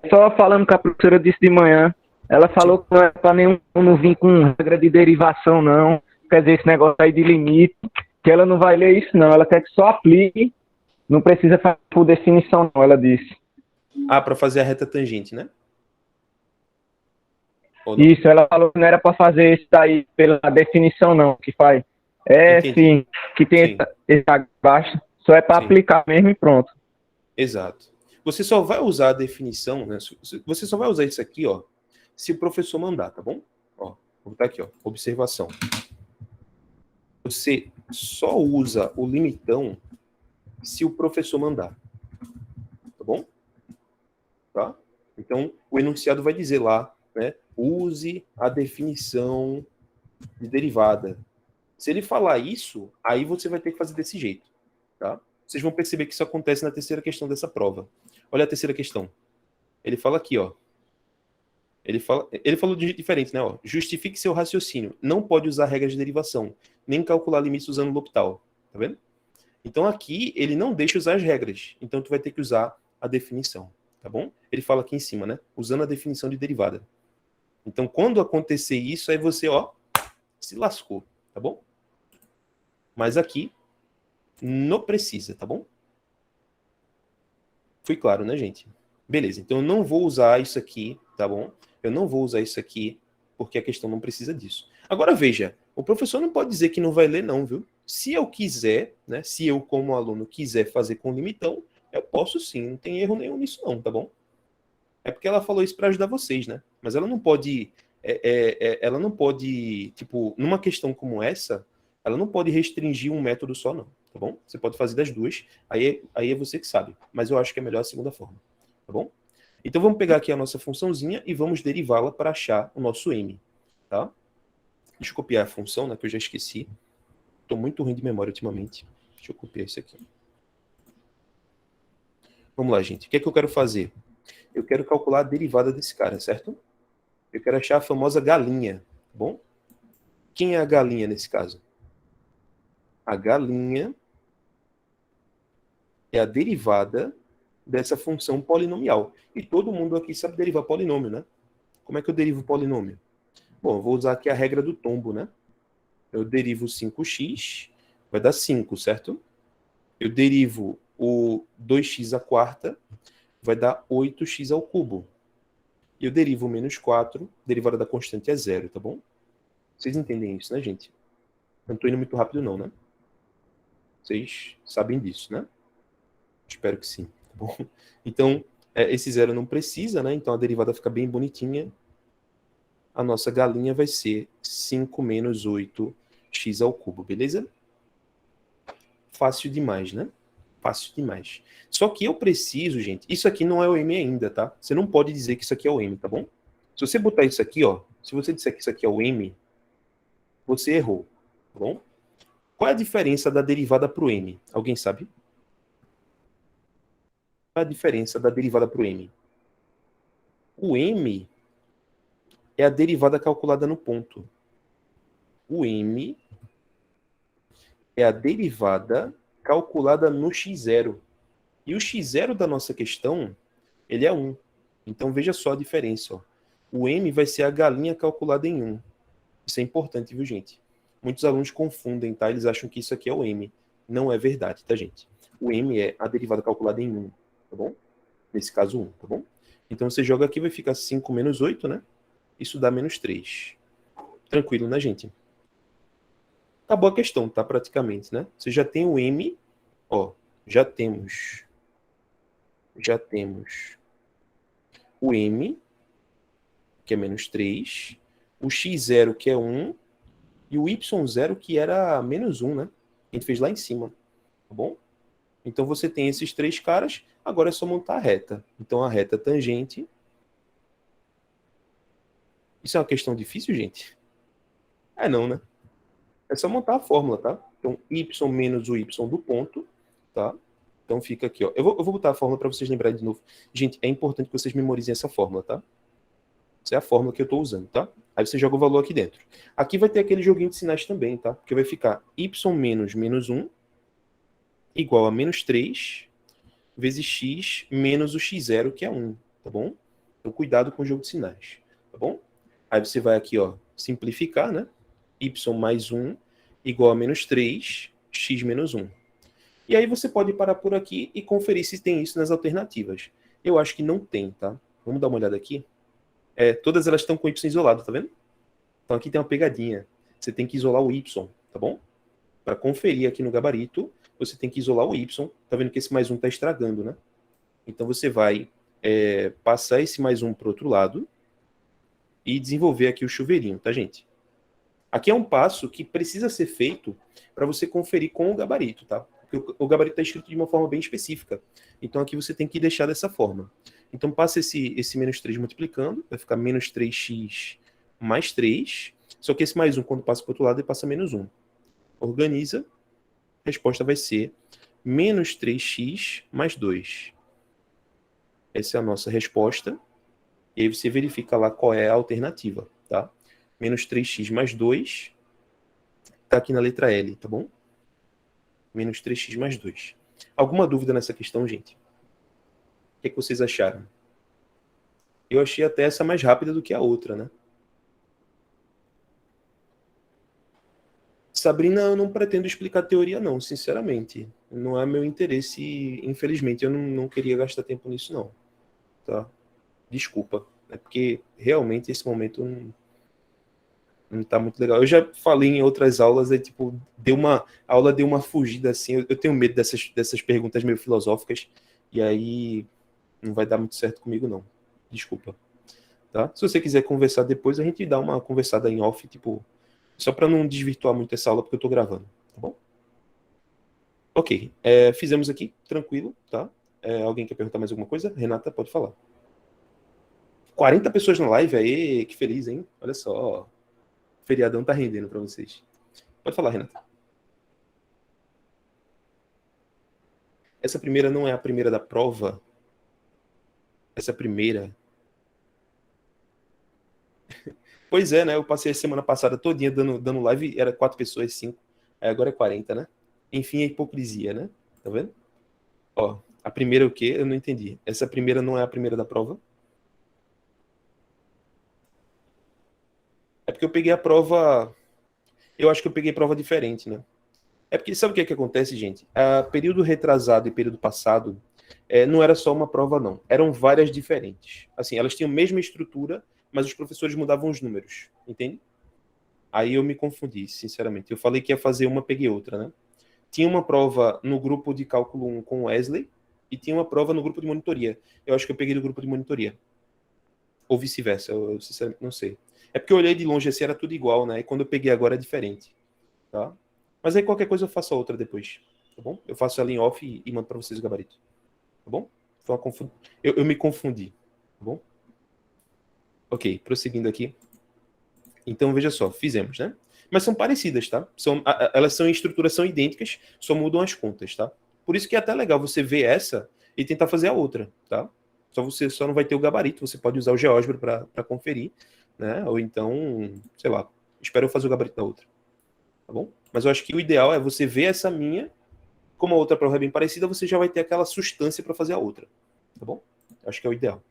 Só falando que a professora disse de manhã, ela falou que não é para nenhum não vir com regra de derivação, não. Quer dizer, esse negócio aí de limite, que ela não vai ler isso, não. Ela quer que só aplique, não precisa fazer por definição, não, ela disse. Ah, para fazer a reta tangente, né? Ou não? Isso, ela falou que não era para fazer isso aí pela definição, não, que faz. É, Entendi. sim, que tem Sim. esse abaixo, só é para Sim. aplicar mesmo e pronto. Exato. Você só vai usar a definição, né? Você só vai usar isso aqui, ó, se o professor mandar, tá bom? Ó, vou botar aqui, ó, observação. Você só usa o limitão se o professor mandar, tá bom? Tá? Então, o enunciado vai dizer lá, né? Use a definição de derivada. Se ele falar isso, aí você vai ter que fazer desse jeito, tá? Vocês vão perceber que isso acontece na terceira questão dessa prova. Olha a terceira questão. Ele fala aqui, ó. Ele falou de jeito diferente, né? Ó. Justifique seu raciocínio. Não pode usar regras de derivação, nem calcular limites usando L'Hopital. Tá vendo? Então aqui ele não deixa usar as regras. Então tu vai ter que usar a definição, tá bom? Ele fala aqui em cima, né? Usando a definição de derivada. Então quando acontecer isso, aí você, ó, se lascou, tá bom? Mas aqui não precisa, tá bom? Fui claro, né, gente? Beleza, então eu não vou usar isso aqui, tá bom? Eu não vou usar isso aqui porque a questão não precisa disso. Agora veja, o professor não pode dizer que não vai ler não, viu? Se eu quiser, né, se eu como aluno quiser fazer com limitão, eu posso sim, não tem erro nenhum nisso não, tá bom? É porque ela falou isso para ajudar vocês, né? Mas ela não pode, ela não pode, tipo, numa questão como essa, ela não pode restringir um método só não, tá bom? Você pode fazer das duas, aí é você que sabe, mas eu acho que é melhor a segunda forma, tá bom? Então vamos pegar aqui a nossa funçãozinha e vamos derivá-la para achar o nosso m, tá? Deixa eu copiar a função, né, que eu já esqueci. Estou muito ruim de memória ultimamente. Deixa eu copiar isso aqui. Vamos lá, gente. O que é que eu quero fazer? Eu quero calcular a derivada desse cara, certo? Eu quero achar a famosa galinha, tá bom? Quem é a galinha nesse caso? A galinha é a derivada dessa função polinomial. E todo mundo aqui sabe derivar polinômio, né? Como é que eu derivo polinômio? Bom, eu vou usar aqui a regra do tombo, né? Eu derivo 5x, vai dar 5, certo? Eu derivo o 2x à quarta, vai dar 8x ao cubo. E eu derivo o menos 4, derivada da constante é 0, tá bom? Vocês entendem isso, né, gente? Não estou indo muito rápido não, né? Vocês sabem disso, né? Espero que sim, tá bom? Então, esse 0 não precisa, né? Então a derivada fica bem bonitinha. A nossa galinha vai ser 5 menos 8x ao cubo, beleza? Fácil demais, né? Fácil demais. Só que eu preciso, gente, isso aqui não é o m ainda, tá? Você não pode dizer que isso aqui é o m, tá bom? Se você botar isso aqui, ó, se você disser que isso aqui é o m, você errou, tá bom? Qual é a diferença da derivada para o m? Alguém sabe? Qual é a diferença da derivada para o m? O m é a derivada calculada no ponto. O M é a derivada calculada no x0. E o x0 da nossa questão, ele é 1. Então, veja só a diferença. Ó. O M vai ser a galinha calculada em 1. Isso é importante, viu, gente? Muitos alunos confundem, tá? Eles acham que isso aqui é o M. Não é verdade, tá, gente? O M é a derivada calculada em 1, tá bom? Nesse caso, 1, tá bom? Então, você joga aqui, vai ficar 5 menos 8, né? Isso dá menos 3. Tranquilo, né, gente? Acabou a questão, tá? Praticamente, né? Você já tem o M, ó, já temos o M, que é menos 3, o x0, que é 1, e o y0, que era menos 1, né? A gente fez lá em cima, tá bom? Então você tem esses três caras, agora é só montar a reta. Então a reta tangente... Isso é uma questão difícil, gente? É não, né? É só montar a fórmula, tá? Então y menos o y do ponto, tá? Então fica aqui, ó. Eu vou botar a fórmula para vocês lembrarem de novo. Gente, é importante que vocês memorizem essa fórmula, tá? Essa é a fórmula que eu estou usando, tá? Aí você joga o valor aqui dentro. Aqui vai ter aquele joguinho de sinais também, tá? Porque vai ficar y menos menos 1 igual a menos 3 vezes x menos o x0, que é 1, tá bom? Então cuidado com o jogo de sinais, tá bom? Aí você vai aqui, ó, simplificar, né? Y mais 1 igual a menos 3, x menos 1. E aí você pode parar por aqui e conferir se tem isso nas alternativas. Eu acho que não tem, tá? Vamos dar uma olhada aqui. Todas elas estão com y isolado, tá vendo? Então aqui tem uma pegadinha. Você tem que isolar o y, tá bom? Para conferir aqui no gabarito, você tem que isolar o y. Tá vendo que esse mais 1 está estragando, né? Então você vai passar esse mais 1 para o outro lado e desenvolver aqui o chuveirinho, tá, gente? Aqui é um passo que precisa ser feito para você conferir com o gabarito, tá? Porque o gabarito está escrito de uma forma bem específica. Então aqui você tem que deixar dessa forma. Então passa esse menos 3 multiplicando, vai ficar menos 3x mais 3. Só que esse mais 1, quando passa para o outro lado, ele passa menos 1. Organiza, a resposta vai ser menos 3x mais 2. Essa é a nossa resposta. E aí você verifica lá qual é a alternativa, tá? Menos 3x mais 2 está aqui na letra L, tá bom? Menos 3x mais 2. Alguma dúvida nessa questão, gente? O que vocês acharam? Eu achei até essa mais rápida do que a outra, né? Sabrina, eu não pretendo explicar teoria, não, sinceramente. Não é meu interesse, infelizmente, eu não queria gastar tempo nisso, não. Tá? Desculpa. É porque realmente esse momento não tá muito legal. Eu já falei em outras aulas, tipo, a aula deu uma fugida assim. Eu tenho medo dessas perguntas meio filosóficas, e aí não vai dar muito certo comigo, não. Desculpa. Tá? Se você quiser conversar depois, a gente dá uma conversada em off, tipo, só para não desvirtuar muito essa aula, porque eu tô gravando, tá bom? Ok, fizemos aqui, tranquilo, tá? Alguém quer perguntar mais alguma coisa? Renata, pode falar. 40 pessoas na live, aí, que feliz, hein? Olha só, o feriadão tá rendendo para vocês. Pode falar, Renata. Essa primeira não é a primeira da prova? Essa primeira... Pois é, né? Eu passei a semana passada todinha dando live, era 4 pessoas, 5. Aí agora é 40, né? Enfim, é hipocrisia, né? Tá vendo? Ó, a primeira é o quê? Eu não entendi. Essa primeira não é a primeira da prova? É porque eu peguei a prova... Eu acho que eu peguei prova diferente, né? É porque sabe o que acontece, gente? Período retrasado e período passado não era só uma prova, não. Eram várias diferentes. Assim, elas tinham a mesma estrutura, mas os professores mudavam os números, entende? Aí eu me confundi, sinceramente. Eu falei que ia fazer uma, peguei outra, né? Tinha uma prova no grupo de cálculo 1 com o Wesley e tinha uma prova no grupo de monitoria. Eu acho que eu peguei do grupo de monitoria. Ou vice-versa, eu sinceramente não sei. É porque eu olhei de longe assim, era tudo igual, né? E quando eu peguei agora é diferente, tá? Mas aí qualquer coisa eu faço a outra depois, tá bom? Eu faço ela em off e mando para vocês o gabarito, tá bom? Foi uma eu me confundi, tá bom? Ok, prosseguindo aqui. Então, veja só, fizemos, né? Mas são parecidas, tá? Elas são em estrutura, são idênticas, só mudam as contas, tá? Por isso que é até legal você ver essa e tentar fazer a outra, tá? Você só não vai ter o gabarito, você pode usar o GeoGebra para conferir, né? Ou então, sei lá, espero eu fazer o gabarito da outra, tá bom? Mas eu acho que o ideal é você ver essa minha, como a outra prova é bem parecida, você já vai ter aquela substância para fazer a outra, tá bom? Eu acho que é o ideal.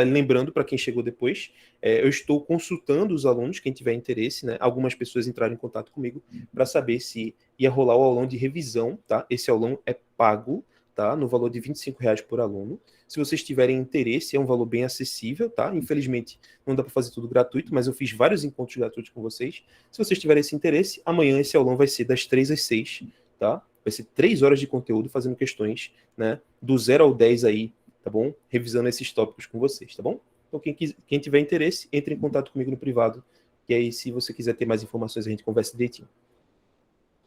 Lembrando, para quem chegou depois, eu estou consultando os alunos, quem tiver interesse, né? Algumas pessoas entraram em contato comigo para saber se ia rolar o aulão de revisão, tá? Esse aulão é pago, tá? No valor de R$ 25 por aluno. Se vocês tiverem interesse, é um valor bem acessível, tá? Infelizmente, não dá para fazer tudo gratuito, mas eu fiz vários encontros gratuitos com vocês. Se vocês tiverem esse interesse, amanhã esse aulão vai ser das 3 às 6, tá? Vai ser 3 horas de conteúdo fazendo questões, né? Do 0 ao 10 aí, tá bom? Revisando esses tópicos com vocês, tá bom? Então, quem tiver interesse, entre em contato comigo no privado. E aí, se você quiser ter mais informações, a gente conversa direitinho.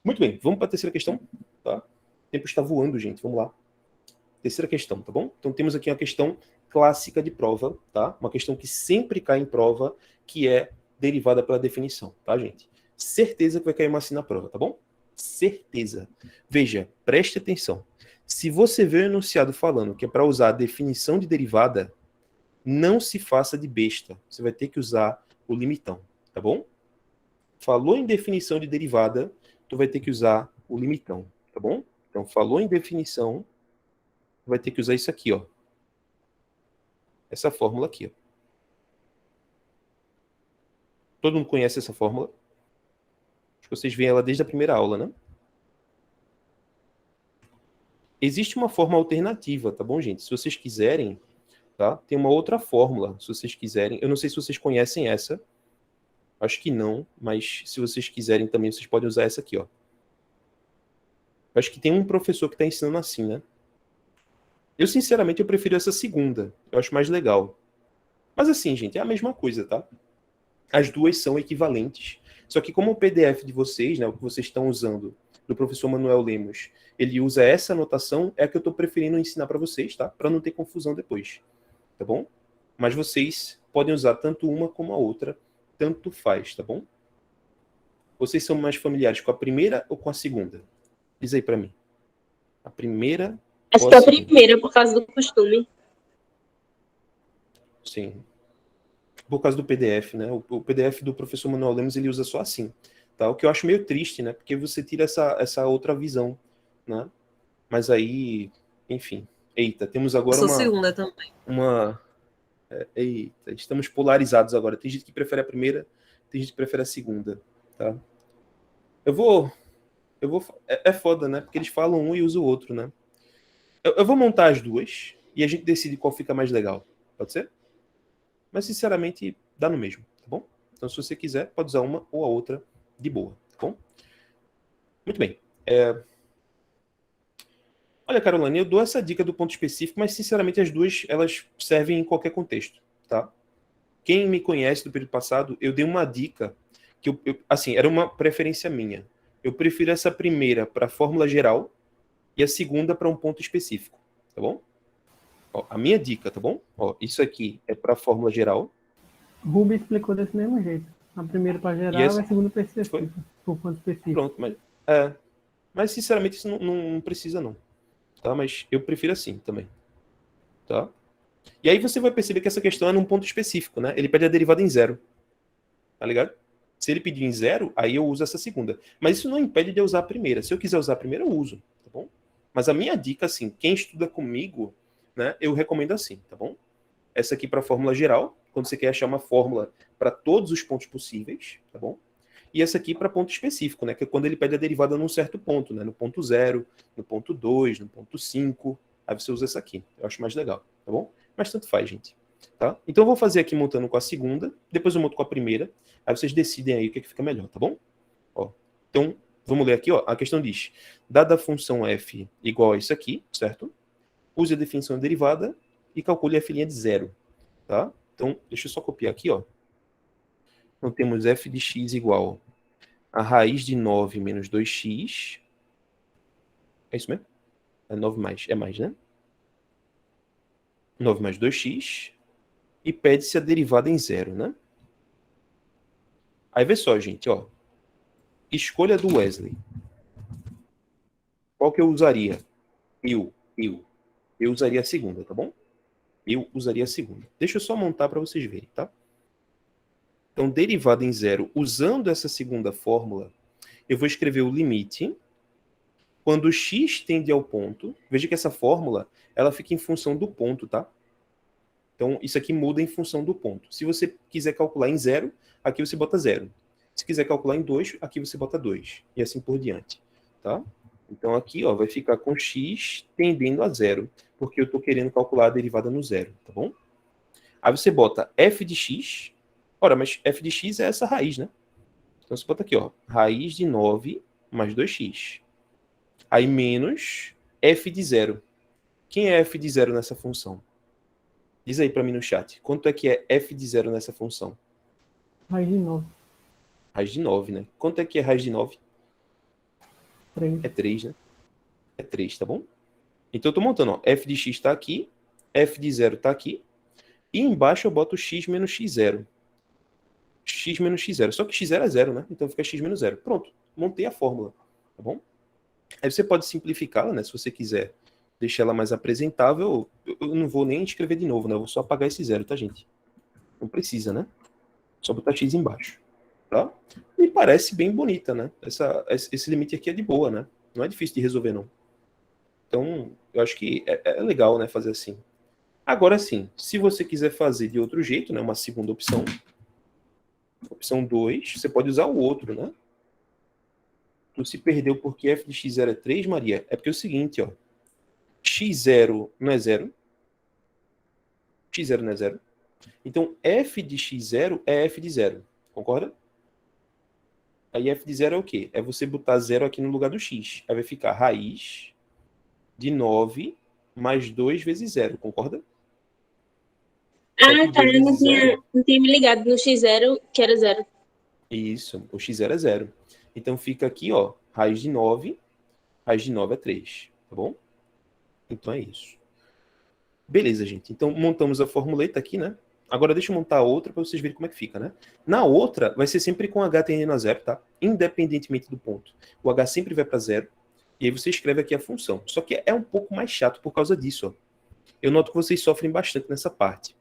Muito bem, vamos para a terceira questão, tá? O tempo está voando, gente, vamos lá. Terceira questão, tá bom? Então, temos aqui uma questão clássica de prova, tá? Uma questão que sempre cai em prova, que é derivada pela definição, tá, gente? Certeza que vai cair uma assim na prova, tá bom? Certeza. Veja, preste atenção. Se você vê o enunciado falando que é para usar a definição de derivada, não se faça de besta. Você vai ter que usar o limitão, tá bom? Falou em definição de derivada, tu vai ter que usar o limitão, tá bom? Então, falou em definição, tu vai ter que usar isso aqui, ó. Essa fórmula aqui, ó. Todo mundo conhece essa fórmula? Acho que vocês veem ela desde a primeira aula, né? Existe uma forma alternativa, tá bom, gente? Se vocês quiserem, tá? Tem uma outra fórmula, se vocês quiserem. Eu não sei se vocês conhecem essa. Acho que não, mas se vocês quiserem também, vocês podem usar essa aqui, ó. Acho que tem um professor que está ensinando assim, né? Eu, sinceramente, eu prefiro essa segunda. Eu acho mais legal. Mas assim, gente, é a mesma coisa, tá? As duas são equivalentes. Só que como o PDF de vocês, né, o que vocês estão usando, do professor Manuel Lemos, ele usa essa anotação, é a que eu estou preferindo ensinar para vocês, tá? Para não ter confusão depois, tá bom? Mas vocês podem usar tanto uma como a outra, tanto faz, tá bom? Vocês são mais familiares com a primeira ou com a segunda? Diz aí para mim. A primeira Acho ou que é a a segunda? primeira, por causa do costume. Sim. Por causa do PDF, né? O PDF do professor Manuel Lemos, ele usa só assim, tá? O que eu acho meio triste, né? Porque você tira essa outra visão, né? Mas aí, enfim. Eita, temos agora Eu sou segunda também. Eita, estamos polarizados agora. Tem gente que prefere a primeira, tem gente que prefere a segunda, tá? Eu vou... É foda, né? Porque eles falam um e usam o outro, né? Eu vou montar as duas e a gente decide qual fica mais legal. Pode ser? Mas, sinceramente, dá no mesmo, tá bom? Então, se você quiser, pode usar uma ou a outra de boa, tá bom? Muito bem. Olha, Caroline, eu dou essa dica do ponto específico, mas, sinceramente, as duas, elas servem em qualquer contexto, tá? Quem me conhece do período passado, eu dei uma dica que, assim, era uma preferência minha. Eu prefiro essa primeira para a fórmula geral e a segunda para um ponto específico, tá bom? Ó, a minha dica, tá bom? Ó, isso aqui é para a fórmula geral. Ruby explicou desse mesmo jeito. A primeira para geral e a segunda para específico. Por ponto específico. Pronto, mas sinceramente isso não precisa não, tá? Mas eu prefiro assim também, tá? E aí você vai perceber que essa questão é num ponto específico, né? Ele pede a derivada em zero, tá ligado? Se ele pedir em zero, aí eu uso essa segunda. Mas isso não impede de eu usar a primeira. Se eu quiser usar a primeira, eu uso, tá bom? Mas a minha dica, assim, quem estuda comigo, né, eu recomendo assim, tá bom? Essa aqui para a fórmula geral, quando você quer achar uma fórmula para todos os pontos possíveis, tá bom? E essa aqui para ponto específico, né, que é quando ele pede a derivada num certo ponto, né, no ponto 0, no ponto 2, no ponto 5, aí você usa essa aqui. Eu acho mais legal, tá bom? Mas tanto faz, gente. Tá? Então eu vou fazer aqui montando com a segunda, depois eu monto com a primeira, aí vocês decidem aí o que fica melhor, tá bom? Ó, então, vamos ler aqui, ó. A questão diz, dada a função f igual a isso aqui, certo? Use a definição da derivada e calcule a f' de zero, tá? Então, deixa eu só copiar aqui, ó. Então, temos f de x igual a raiz de 9 menos 2x. É isso mesmo? É 9 mais, é mais, né? 9 mais 2x. E pede-se a derivada em zero, né? Aí vê só, gente, ó. Escolha do Wesley. Qual que eu usaria? Eu usaria a segunda, tá bom? Eu usaria a segunda. Deixa eu só montar para vocês verem, tá? Então, derivada em zero, usando essa segunda fórmula, eu vou escrever o limite quando x tende ao ponto. Veja que essa fórmula, ela fica em função do ponto, tá? Então, isso aqui muda em função do ponto. Se você quiser calcular em zero, aqui você bota zero. Se quiser calcular em 2, aqui você bota 2. E assim por diante, tá? Então, aqui, ó, vai ficar com x tendendo a zero, porque eu estou querendo calcular a derivada no zero, tá bom? Aí você bota f de x. Ora, mas f de x é essa raiz, né? Então, você bota aqui, ó, raiz de 9 mais 2x. Aí, menos f de zero. Quem é f de zero nessa função? Diz aí para mim no chat. Quanto é que é f de zero nessa função? Raiz de 9. Raiz de 9, né? Quanto é que é raiz de 9? 3. É 3, né? É 3, tá bom? Então eu tô montando, ó. F de x está aqui, f de zero está aqui, e embaixo eu boto x menos x0. X menos x0. Só que x0 é zero, né? Então fica x menos zero. Pronto, montei a fórmula, tá bom? Aí você pode simplificá-la, né? Se você quiser deixar ela mais apresentável, eu não vou nem escrever de novo, né? Eu vou só apagar esse zero, tá, gente? Não precisa, né? Só botar x embaixo, tá? Me parece bem bonita, né? Esse limite aqui é de boa, né? Não é difícil de resolver, não. Então, eu acho que é legal, né, fazer assim. Agora sim, se você quiser fazer de outro jeito, né, uma segunda opção, opção 2, você pode usar o outro, né? Tu se perdeu porque f de x0 é 3, Maria? É porque é o seguinte, ó. x0 não é zero. x0 não é zero. Então, f de x0 é f de zero. Concorda? Aí f de zero é o quê? É você botar zero aqui no lugar do x. Aí vai ficar raiz de 9 mais 2 vezes zero. Concorda? Ah, tá. Eu não tinha me ligado no x0, que era zero. Isso, o x0 é zero. Então fica aqui, ó, raiz de 9 é 3, tá bom? Então é isso. Beleza, gente. Então montamos a formuleta aqui, né? Agora deixa eu montar a outra para vocês verem como é que fica, né? Na outra, vai ser sempre com h tendendo a zero, tá? Independentemente do ponto. O h sempre vai para zero. E aí você escreve aqui a função. Só que é um pouco mais chato por causa disso, ó. Eu noto que vocês sofrem bastante nessa parte,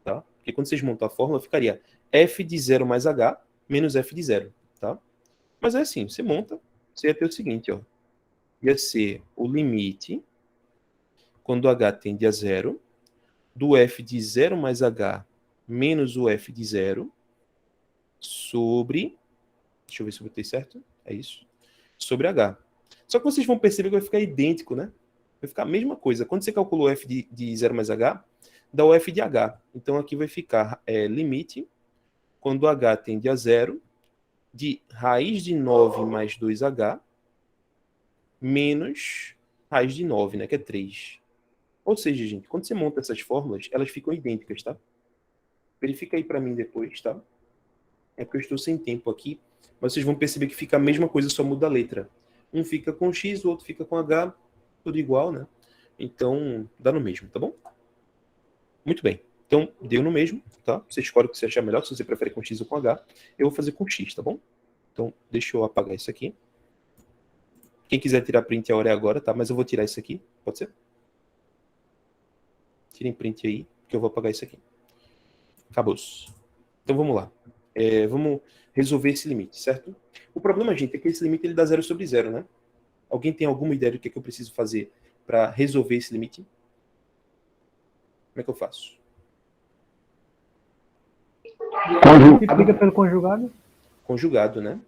tá? Porque quando vocês montam a fórmula, ficaria f de 0 mais h menos f de 0, tá? Mas é assim, você monta, você ia ter o seguinte, ó. Ia ser o limite, quando h tende a zero, do f de 0 mais h menos o f de 0 sobre... Deixa eu ver se eu botei certo. É isso. Sobre h. Só que vocês vão perceber que vai ficar idêntico, né? Vai ficar a mesma coisa. Quando você calculou o f de 0 mais h, dá o f de h. Então aqui vai ficar limite, quando h tende a zero, de raiz de 9 mais 2h menos raiz de 9, né, que é 3. Ou seja, gente, quando você monta essas fórmulas, elas ficam idênticas, tá? Verifica aí para mim depois, tá? É porque eu estou sem tempo aqui, mas vocês vão perceber que fica a mesma coisa, só muda a letra. Um fica com x, o outro fica com h, tudo igual, né? Então, dá no mesmo, tá bom? Muito bem. Então, deu no mesmo, tá? Você escolhe o que você achar melhor, se você prefere com x ou com h. Eu vou fazer com x, tá bom? Então, deixa eu apagar isso aqui. Quem quiser tirar print, a hora é agora, tá? Mas eu vou tirar isso aqui, pode ser? Tirem print aí, que eu vou apagar isso aqui. Acabou. Então, vamos lá. Vamos resolver esse limite, certo? O problema, gente, é que esse limite ele dá 0 sobre 0, né? Alguém tem alguma ideia do que eu preciso fazer para resolver esse limite? Como é que eu faço? Multiplica pelo conjugado. Conjugado, né?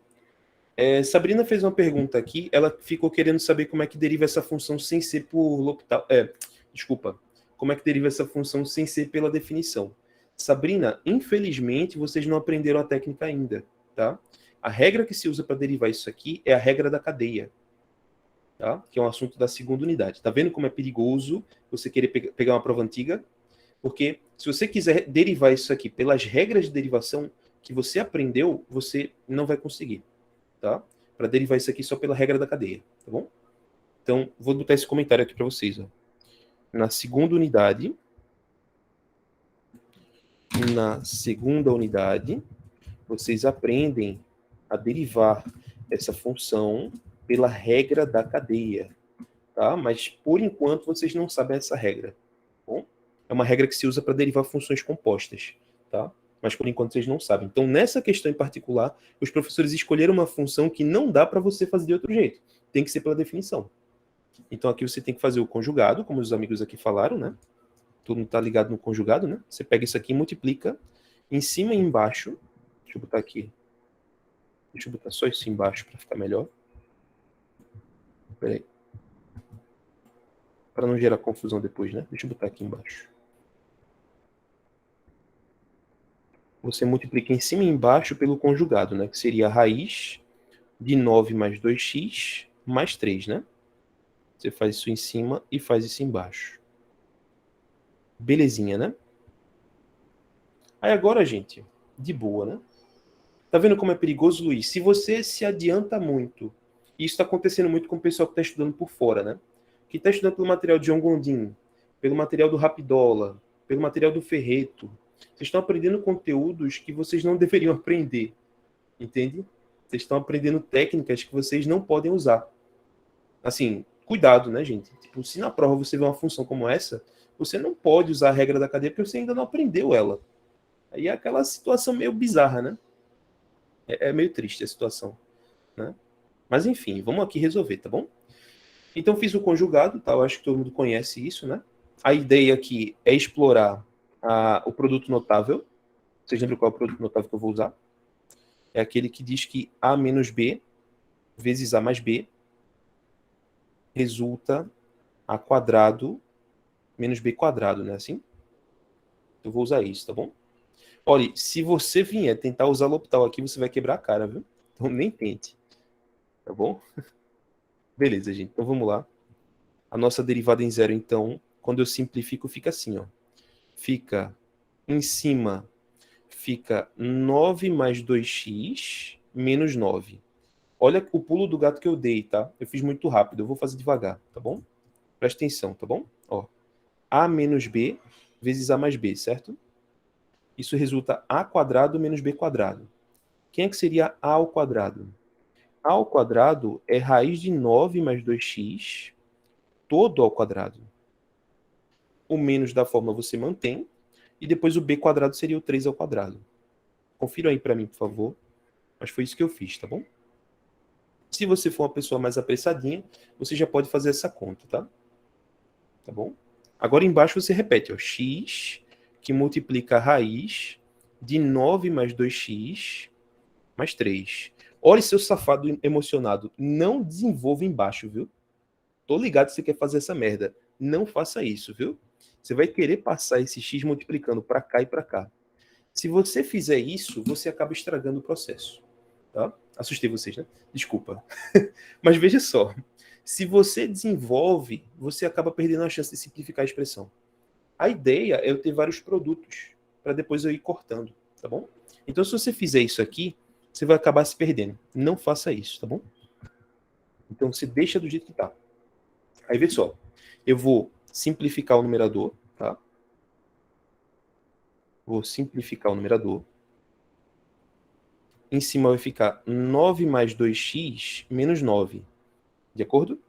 Sabrina fez uma pergunta aqui. Ela ficou querendo saber como é que deriva essa função sem ser por L'Hopital. Desculpa. Como é que deriva essa função sem ser pela definição? Sabrina, infelizmente, vocês não aprenderam a técnica ainda, tá? A regra que se usa para derivar isso aqui é a regra da cadeia, tá? Que é um assunto da segunda unidade. Tá vendo como é perigoso você querer pegar uma prova antiga? Porque se você quiser derivar isso aqui pelas regras de derivação que você aprendeu, você não vai conseguir, tá? Para derivar isso aqui só pela regra da cadeia, tá bom? Então, vou botar esse comentário aqui para vocês, ó. Na segunda unidade, vocês aprendem a derivar essa função pela regra da cadeia, tá? Mas, por enquanto, vocês não sabem essa regra, tá bom? É uma regra que se usa para derivar funções compostas, tá? mas por enquanto vocês não sabem. Então, nessa questão em particular, os professores escolheram uma função que não dá para você fazer de outro jeito. Tem que ser pela definição. Então, aqui você tem que fazer o conjugado, como os amigos aqui falaram, né? Todo mundo está ligado no conjugado, né? Você pega isso aqui e multiplica em cima e embaixo. Deixa eu botar aqui. Deixa eu botar só isso embaixo para ficar melhor. Peraí. Para não gerar confusão depois, né? Deixa eu botar aqui embaixo. Você multiplica em cima e embaixo pelo conjugado, né? Que seria a raiz de 9 mais 2x mais 3, né? Você faz isso em cima e faz isso embaixo. Belezinha, né? Aí agora, gente, de boa, né? Tá vendo como é perigoso, Luiz? Se você se adianta muito, e isso está acontecendo muito com o pessoal que está estudando por fora, né? Que está estudando pelo material de John Gondim, pelo material do Rapidola, pelo material do Ferreto. Vocês estão aprendendo conteúdos que vocês não deveriam aprender, entende? Vocês estão aprendendo técnicas que vocês não podem usar. Assim, cuidado, né, gente? Tipo, se na prova você vê uma função como essa, você não pode usar a regra da cadeia porque você ainda não aprendeu ela. Aí é aquela situação meio bizarra, né? É meio triste a situação, né? Mas enfim, vamos aqui resolver, tá bom? Então fiz o conjugado, tá? Eu acho que todo mundo conhece isso, né? A ideia aqui é explorar o produto notável. Vocês lembram qual é o produto notável que eu vou usar? É aquele que diz que A menos B vezes A mais B resulta A quadrado menos B quadrado, né? Assim? Eu vou usar isso, tá bom? Olha, se você vier tentar usar L'Hopital aqui, você vai quebrar a cara, viu? Então nem tente. Tá bom? Beleza, gente. Então vamos lá. A nossa derivada em zero, então, quando eu simplifico, fica assim, ó. Fica em cima, fica 9 mais 2x menos 9. Olha o pulo do gato que eu dei, tá? Eu fiz muito rápido, eu vou fazer devagar, tá bom? Presta atenção, tá bom? Ó, A menos B vezes A mais B, certo? Isso resulta A quadrado menos B quadrado. Quem é que seria A ao quadrado? A ao quadrado é raiz de 9 mais 2x todo ao quadrado. O menos da fórmula você mantém, e depois o b quadrado seria o 3 ao quadrado. Confira aí para mim, por favor. Mas foi isso que eu fiz, tá bom? Se você for uma pessoa mais apressadinha, você já pode fazer essa conta, tá? Tá bom? Agora embaixo você repete, ó, x que multiplica a raiz de 9 mais 2x mais 3. Olha, seu safado emocionado, não desenvolva embaixo, viu? Tô ligado que você quer fazer essa merda. Não faça isso, viu? Você vai querer passar esse x multiplicando para cá e para cá. Se você fizer isso, você acaba estragando o processo. Tá? Assustei vocês, né? Desculpa. Mas veja só. Se você desenvolve, você acaba perdendo a chance de simplificar a expressão. A ideia é eu ter vários produtos para depois eu ir cortando, tá bom? Então, se você fizer isso aqui, você vai acabar se perdendo. Não faça isso, tá bom? Então, você deixa do jeito que tá. Aí, vê só. Eu vou simplificar o numerador, tá? Vou simplificar o numerador. Em cima vai ficar 9 mais 2x menos 9. De acordo?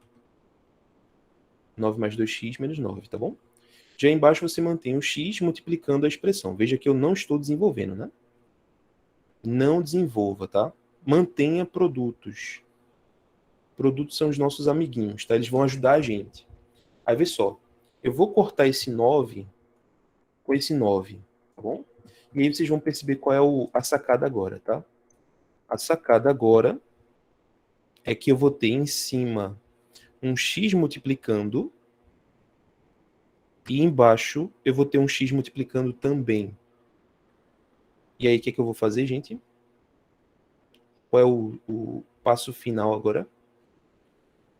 9 mais 2x menos 9, tá bom? Já embaixo você mantém o x multiplicando a expressão. Veja que eu não estou desenvolvendo, né? Não desenvolva, tá? Mantenha produtos. Produtos são os nossos amiguinhos, tá? Eles vão ajudar a gente. Aí, vê só. Eu vou cortar esse 9 com esse 9, tá bom? E aí vocês vão perceber qual é a sacada agora, tá? A sacada agora é que eu vou ter em cima um x multiplicando e embaixo eu vou ter um x multiplicando também. E aí, o que é que eu vou fazer, gente? Qual é o passo final agora?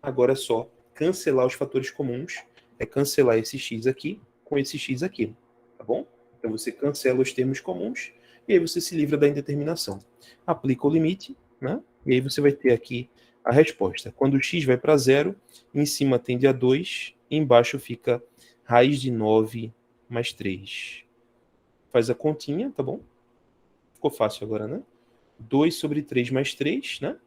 Agora é só cancelar os fatores comuns. É cancelar esse x aqui com esse x aqui, tá bom? Então você cancela os termos comuns e aí você se livra da indeterminação. Aplica o limite, né? E aí você vai ter aqui a resposta. Quando o x vai para 0, em cima tende a 2, e embaixo fica raiz de 9 mais 3. Faz a continha, tá bom? Ficou fácil agora, né? 2 sobre 3 mais 3, né?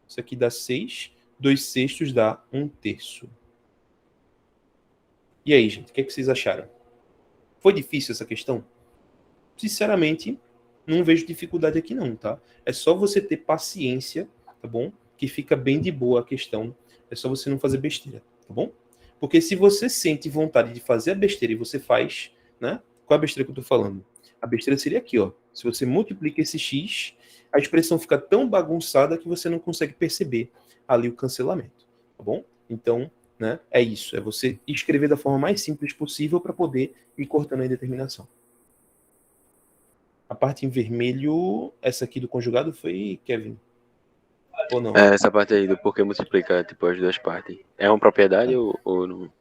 Isso aqui dá 6. 2 sextos dá 1/3. E aí, gente, o que é que vocês acharam? Foi difícil essa questão? Sinceramente, não vejo dificuldade aqui não, tá? É só você ter paciência, tá bom? Que fica bem de boa a questão. É só você não fazer besteira, tá bom? Porque se você sente vontade de fazer a besteira e você faz, né? Qual é a besteira que eu tô falando? A besteira seria aqui, ó. Se você multiplica esse x, a expressão fica tão bagunçada que você não consegue perceber ali o cancelamento, tá bom? Então, né, é isso. É você escrever da forma mais simples possível para poder ir cortando a indeterminação. A parte em vermelho, essa aqui do conjugado foi, Kevin? Ou não? Essa parte aí do porquê multiplicar, tipo, as duas partes. É uma propriedade ou não?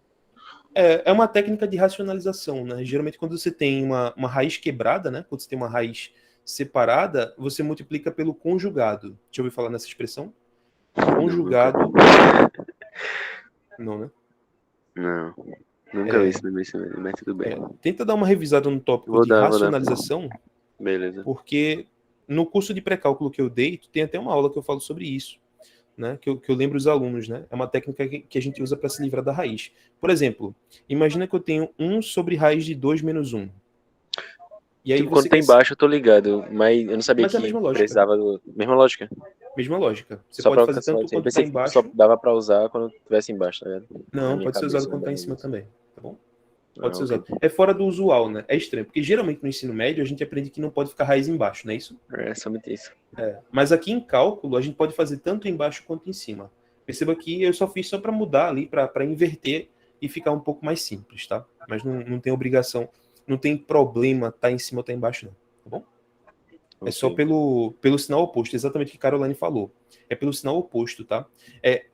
É uma técnica de racionalização, né? Geralmente quando você tem uma raiz quebrada, né? Quando você tem uma raiz separada, você multiplica pelo conjugado. Deixa eu ouvir falar nessa expressão? Conjugado. Não, né? Não. Nunca vi isso no meu ensino, mas tudo bem. Tenta dar uma revisada no tópico Vou de dar. racionalização. Beleza. Porque no curso de pré-cálculo que eu dei, tem até uma aula que eu falo sobre isso, né? Que eu lembro os alunos, né? É uma técnica que a gente usa para se livrar da raiz. Por exemplo, imagina que eu tenho 1 sobre raiz de 2 menos 1. E aí tipo, quando tá embaixo eu tô ligado, mas eu não sabia que é a mesma lógica. precisava do... Mesma lógica. Mesma lógica. Você Só pode fazer tanto quando tá embaixo. Só dava pra usar quando tivesse embaixo, tá ligado? Não, pode ser usado quando tá em cima também, tá bom? Pode ser ok. usado. É fora do usual, né? É estranho, porque geralmente no ensino médio a gente aprende que não pode ficar raiz embaixo, não é isso? É somente isso. Mas aqui em cálculo a gente pode fazer tanto embaixo quanto em cima. Perceba que eu só fiz só para mudar ali, para inverter e ficar um pouco mais simples, tá? Mas não tem obrigação, não tem problema tá em cima ou tá embaixo, não, tá bom? É só pelo sinal oposto, exatamente o que a Caroline falou. É pelo sinal oposto, tá?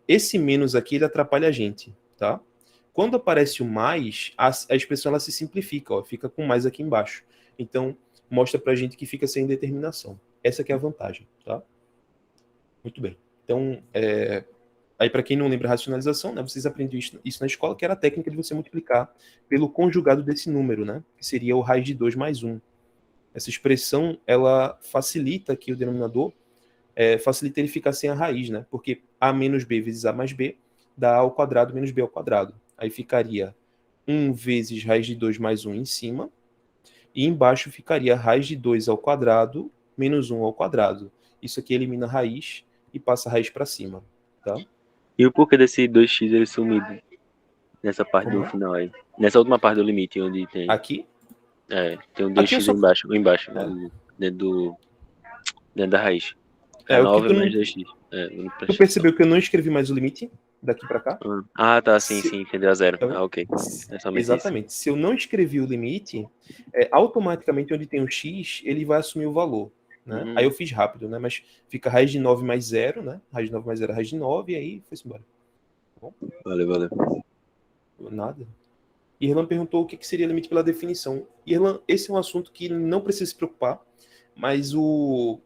Esse menos aqui, ele atrapalha a gente, tá? Quando aparece o mais, a expressão ela se simplifica, ó, fica com mais aqui embaixo. Então, mostra pra gente que fica sem determinação. Essa que é a vantagem, tá? Muito bem. Então, aí para quem não lembra racionalização, né, vocês aprenderam isso na escola, que era a técnica de você multiplicar pelo conjugado desse número, né? Que seria o raiz de 2 mais 1. Essa expressão, ela facilita aqui o denominador, facilita ele ficar sem a raiz, né? Porque a menos b vezes a mais b dá a ao quadrado menos b ao quadrado. Aí ficaria 1 vezes raiz de 2 mais 1 em cima, e embaixo ficaria raiz de 2 ao quadrado menos 1 ao quadrado. Isso aqui elimina a raiz e passa a raiz para cima, tá? E o porquê desse 2x ele sumido nessa parte do final aí? Nessa última parte do limite, onde tem... Aqui? Tem um 2x embaixo, dentro da raiz. É 9 mais 2x. Tu percebeu que eu não escrevi mais o limite daqui para cá? Tá, sim, entendeu a zero. Ok. Exatamente. Isso. Se eu não escrevi o limite, automaticamente onde tem um x, ele vai assumir o valor. Né? Aí eu fiz rápido, né? Mas fica raiz de 9 mais 0, né? Raiz de 9 mais 0 é raiz de 9, e aí foi-se embora. Tá bom? Valeu. Nada. Irlan perguntou o que seria limite pela definição. Irlan, esse é um assunto que não precisa se preocupar, mas o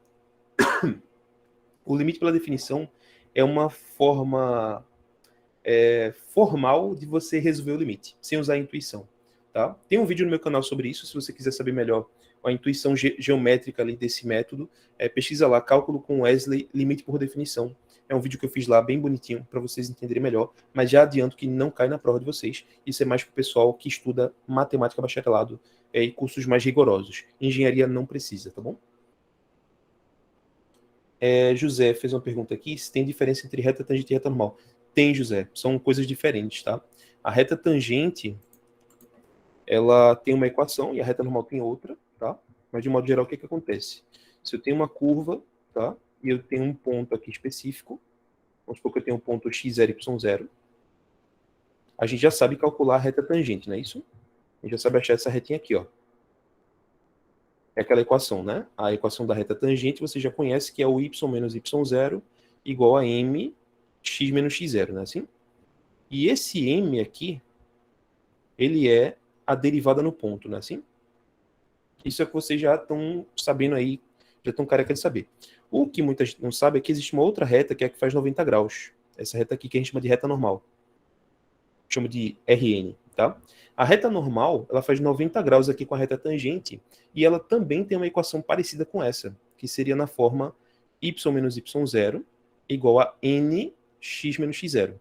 limite pela definição é uma forma formal de você resolver o limite, sem usar a intuição. Tá? Tem um vídeo no meu canal sobre isso, se você quiser saber melhor a intuição geométrica ali desse método, pesquisa lá, cálculo com Wesley, limite por definição. É um vídeo que eu fiz lá, bem bonitinho, para vocês entenderem melhor, mas já adianto que não cai na prova de vocês. Isso é mais para o pessoal que estuda matemática bacharelado e cursos mais rigorosos. Engenharia não precisa, tá bom? José fez uma pergunta aqui, se tem diferença entre reta tangente e reta normal. Tem, José, são coisas diferentes, tá? A reta tangente, ela tem uma equação e a reta normal tem outra, tá? Mas de modo geral, o que acontece? Se eu tenho uma curva, tá? E eu tenho um ponto aqui específico, vamos supor que eu tenho um ponto x0, y0, a gente já sabe calcular a reta tangente, não é isso? A gente já sabe achar essa retinha aqui, ó. É aquela equação, né? A equação da reta tangente você já conhece, que é o y menos y0 igual a m x menos x0, não é assim? E esse m aqui, ele é a derivada no ponto, não é assim? Isso é que vocês já estão sabendo aí, já estão careca de saber. O que muita gente não sabe é que existe uma outra reta que é a que faz 90 graus. Essa reta aqui que a gente chama de reta normal. Chama de Rn, tá? A reta normal, ela faz 90 graus aqui com a reta tangente e ela também tem uma equação parecida com essa, que seria na forma y menos y0 igual a n x menos x0.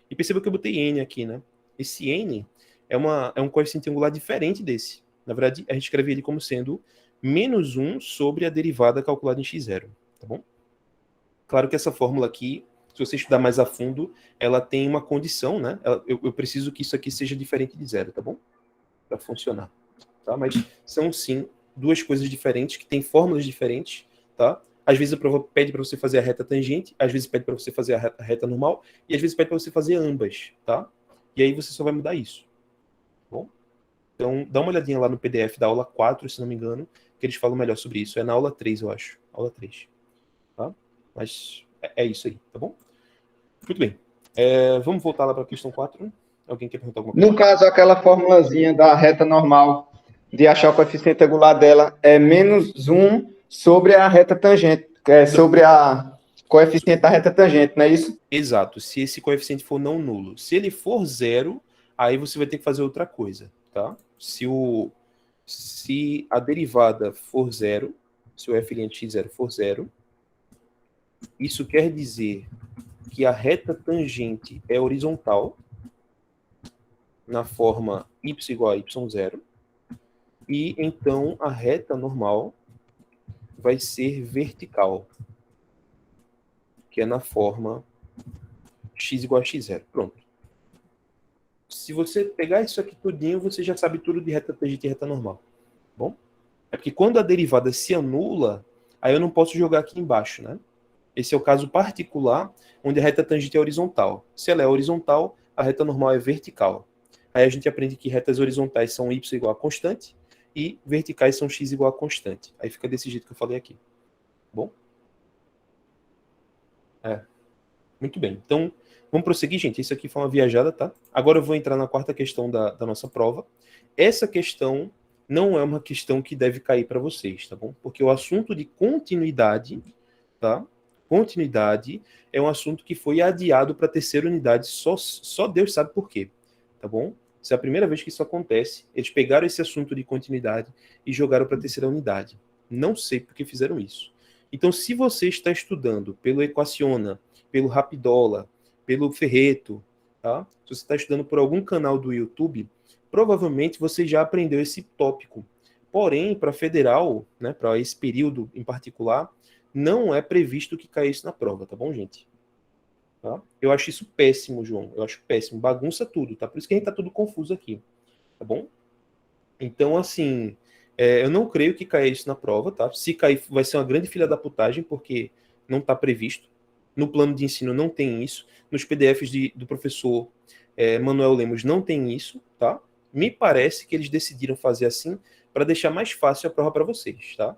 E perceba que eu botei n aqui, né? Esse n é um coeficiente angular diferente desse. Na verdade, a gente escreve ele como sendo menos 1 sobre a derivada calculada em x0, tá bom? Claro que essa fórmula aqui, se você estudar mais a fundo, ela tem uma condição, né? Eu preciso que isso aqui seja diferente de 0, tá bom? Para funcionar, tá? Mas são, sim, duas coisas diferentes, que têm fórmulas diferentes, tá? Às vezes a prova pede para você fazer a reta tangente, às vezes pede para você fazer a reta normal, e às vezes pede para você fazer ambas, tá? E aí você só vai mudar isso, tá bom? Então, dá uma olhadinha lá no PDF da aula 4, se não me engano, que eles falam melhor sobre isso. É na aula 3, eu acho. Aula 3. Tá? Mas é isso aí, tá bom? Muito bem. Vamos voltar lá para a questão 4. Alguém quer perguntar alguma coisa? No caso, aquela formulazinha da reta normal, de achar o coeficiente angular dela, é menos 1 sobre a reta tangente, sobre a coeficiente da reta tangente, não é isso? Exato. Se esse coeficiente for não nulo. Se ele for 0, aí você vai ter que fazer outra coisa, tá? Se a derivada for 0, se o f' de x0 for 0, isso quer dizer que a reta tangente é horizontal, na forma y igual a y0, e então a reta normal vai ser vertical, que é na forma x igual a x0. Pronto. Se você pegar isso aqui tudinho, você já sabe tudo de reta tangente e reta normal. Bom? É porque quando a derivada se anula, aí eu não posso jogar aqui embaixo, né? Esse é o caso particular, onde a reta tangente é horizontal. Se ela é horizontal, a reta normal é vertical. Aí a gente aprende que retas horizontais são y igual a constante e verticais são x igual a constante. Aí fica desse jeito que eu falei aqui. Bom? Muito bem. Então, vamos prosseguir, gente. Isso aqui foi uma viajada, tá? Agora eu vou entrar na quarta questão da nossa prova. Essa questão não é uma questão que deve cair para vocês, tá bom? Porque o assunto de continuidade, tá? Continuidade é um assunto que foi adiado para a terceira unidade, só Deus sabe por quê, tá bom? Isso é a primeira vez que isso acontece. Eles pegaram esse assunto de continuidade e jogaram para a terceira unidade. Não sei por que fizeram isso. Então, se você está estudando pelo Equaciona, pelo Rapidola, pelo Ferreto, tá? Se você está estudando por algum canal do YouTube, provavelmente você já aprendeu esse tópico. Porém, para federal, né, para esse período em particular, não é previsto que caia isso na prova, tá bom, gente? Tá? Eu acho isso péssimo, João. Eu acho péssimo. Bagunça tudo, tá? Por isso que a gente tá tudo confuso aqui, tá bom? Então, assim, eu não creio que caia isso na prova, tá? Se cair, vai ser uma grande filha da putagem, porque não está previsto. No plano de ensino não tem isso. Nos PDFs do professor Manuel Lemos não tem isso, tá? Me parece que eles decidiram fazer assim para deixar mais fácil a prova para vocês, tá?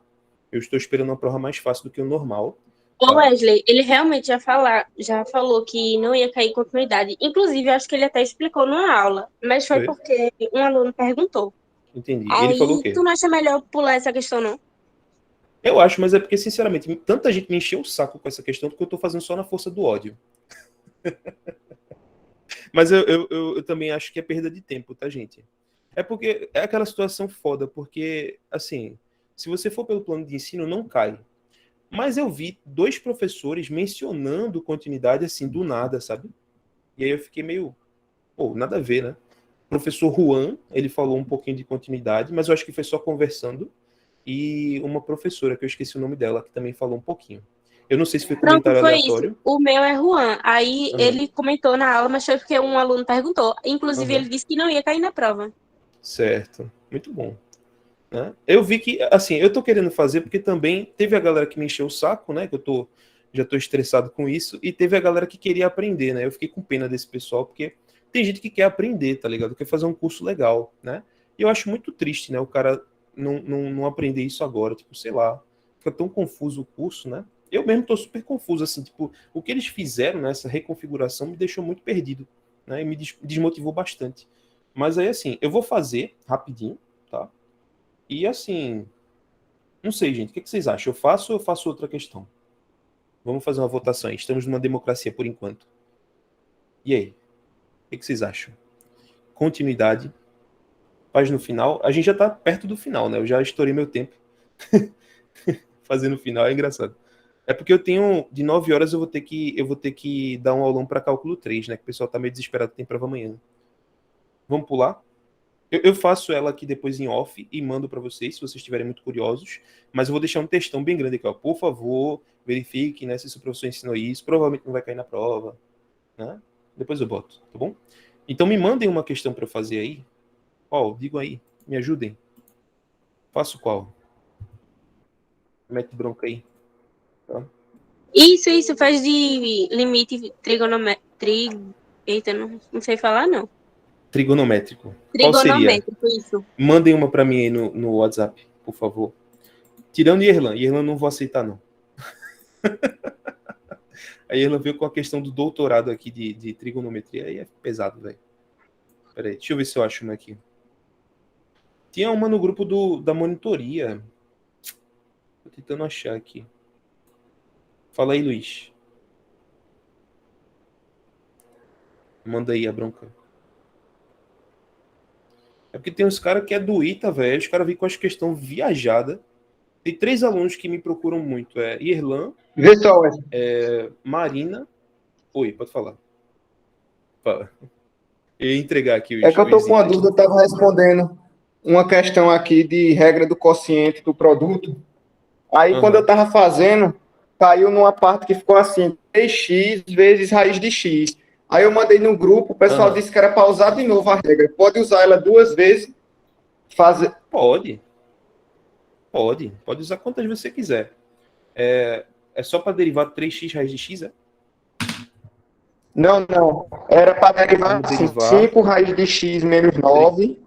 Eu estou esperando uma prova mais fácil do que o normal. O Wesley, ele realmente já falou que não ia cair continuidade. Inclusive, eu acho que ele até explicou numa aula, mas foi porque um aluno perguntou. Entendi. Aí, ele falou o quê? Tu não acha melhor pular essa questão, não? Eu acho, mas é porque, sinceramente, tanta gente me encheu o saco com essa questão porque eu tô fazendo só na força do ódio. Mas eu também acho que é perda de tempo, tá, gente? É porque é aquela situação foda, porque, assim, se você for pelo plano de ensino, não cai. Mas eu vi 2 professores mencionando continuidade, assim, do nada, sabe? E aí eu fiquei meio, pô, nada a ver, né? O professor Juan, ele falou um pouquinho de continuidade, mas eu acho que foi só conversando. E uma professora, que eu esqueci o nome dela, que também falou um pouquinho. Eu não sei se foi comentário aleatório. Isso. O meu é Juan. Aí ele comentou na aula, mas foi porque um aluno perguntou. Inclusive, ele disse que não ia cair na prova. Certo. Muito bom. Né? Eu vi que, assim, eu tô querendo fazer porque também teve a galera que me encheu o saco, né? Que já tô estressado com isso. E teve a galera que queria aprender, né? Eu fiquei com pena desse pessoal, porque tem gente que quer aprender, tá ligado? Quer fazer um curso legal, né? E eu acho muito triste, né? O cara não aprender isso agora, tipo, sei lá, fica tão confuso o curso, né? Eu mesmo tô super confuso, assim, tipo, o que eles fizeram nessa reconfiguração me deixou muito perdido, né? E me desmotivou bastante. Mas aí, assim, eu vou fazer rapidinho, tá? E, assim, não sei, gente, o que vocês acham? Eu faço ou eu faço outra questão? Vamos fazer uma votação aí. Estamos numa democracia por enquanto. E aí? O que vocês acham? Continuidade. Página final. A gente já tá perto do final, né? Eu já estourei meu tempo. Fazendo o final é engraçado. É porque eu tenho, de 9 horas eu vou ter que dar um aulão para cálculo 3, né? Que o pessoal tá meio desesperado, tem prova amanhã. Vamos pular? Eu faço ela aqui depois em off e mando para vocês, se vocês estiverem muito curiosos. Mas eu vou deixar um textão bem grande aqui, ó. Por favor, verifique, né, se o seu professor ensinou isso. Provavelmente não vai cair na prova, né? Depois eu boto, tá bom? Então me mandem uma questão para eu fazer aí. Ó, digo aí, me ajudem. Faço qual? Mete bronca aí. Tá? Isso, faz de limite trigonométrico. Eita, não sei falar, não. Trigonométrico. Qual seria? Trigonométrico, isso. Mandem uma para mim aí no WhatsApp, por favor. Tirando Yerlan. Yerlan não vou aceitar, não. A Yerlan veio com a questão do doutorado aqui de trigonometria. Aí é pesado, velho. Peraí, deixa eu ver se eu acho uma aqui. Tinha uma no grupo da monitoria. Tô tentando achar aqui. Fala aí, Luiz. Manda aí a bronca. É porque tem uns caras que é do ITA, velho. Os caras vêm com as questões viajadas. Tem 3 alunos que me procuram muito. É Irlan, Vê só, Marina. Oi, pode falar. Fala. Eu ia entregar aqui os. é que eu tô com uma dúvida, eu tava respondendo uma questão aqui de regra do quociente do produto. Aí, quando eu tava fazendo, caiu numa parte que ficou assim, 3x vezes raiz de x. Aí eu mandei no grupo, o pessoal disse que era para usar de novo a regra. Pode usar ela 2 vezes? Pode usar quantas vezes você quiser. É só para derivar 3x raiz de x, é? Não. Era para derivar assim, 5 raiz de x menos 9.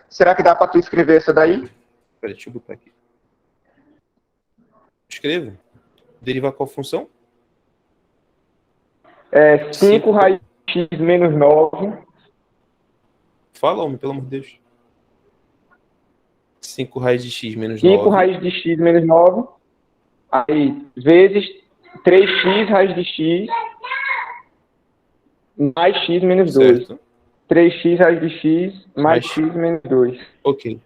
Será que dá para tu escrever essa daí? Peraí, deixa eu botar aqui. Escreva. Derivar qual função? 5 raiz de x menos 9. Fala, homem, pelo amor de Deus. 5 raiz de x menos 9. 5 raiz de x menos 9. Aí, vezes 3x raiz de x mais x menos 2. Certo. 3x raiz de x mais x menos 2. Ok.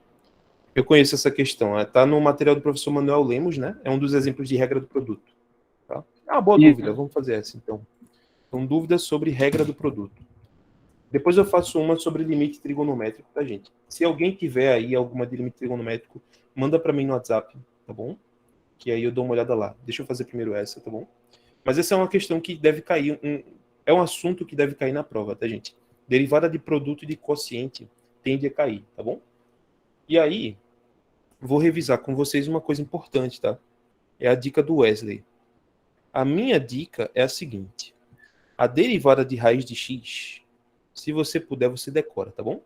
Eu conheço essa questão. Está no material do professor Manuel Lemos, né? É um dos exemplos de regra do produto. Tá? Boa dúvida. Vamos fazer essa, então. Então, dúvidas sobre regra do produto. Depois eu faço uma sobre limite trigonométrico, tá, gente? Se alguém tiver aí alguma de limite trigonométrico, manda para mim no WhatsApp, tá bom? Que aí eu dou uma olhada lá. Deixa eu fazer primeiro essa, tá bom? Mas essa é uma questão que deve cair, é um assunto que deve cair na prova, tá, gente? Derivada de produto e de quociente tende a cair, tá bom? E aí, vou revisar com vocês uma coisa importante, tá? É a dica do Wesley. A minha dica é a seguinte. A derivada de raiz de x, se você puder, você decora, tá bom?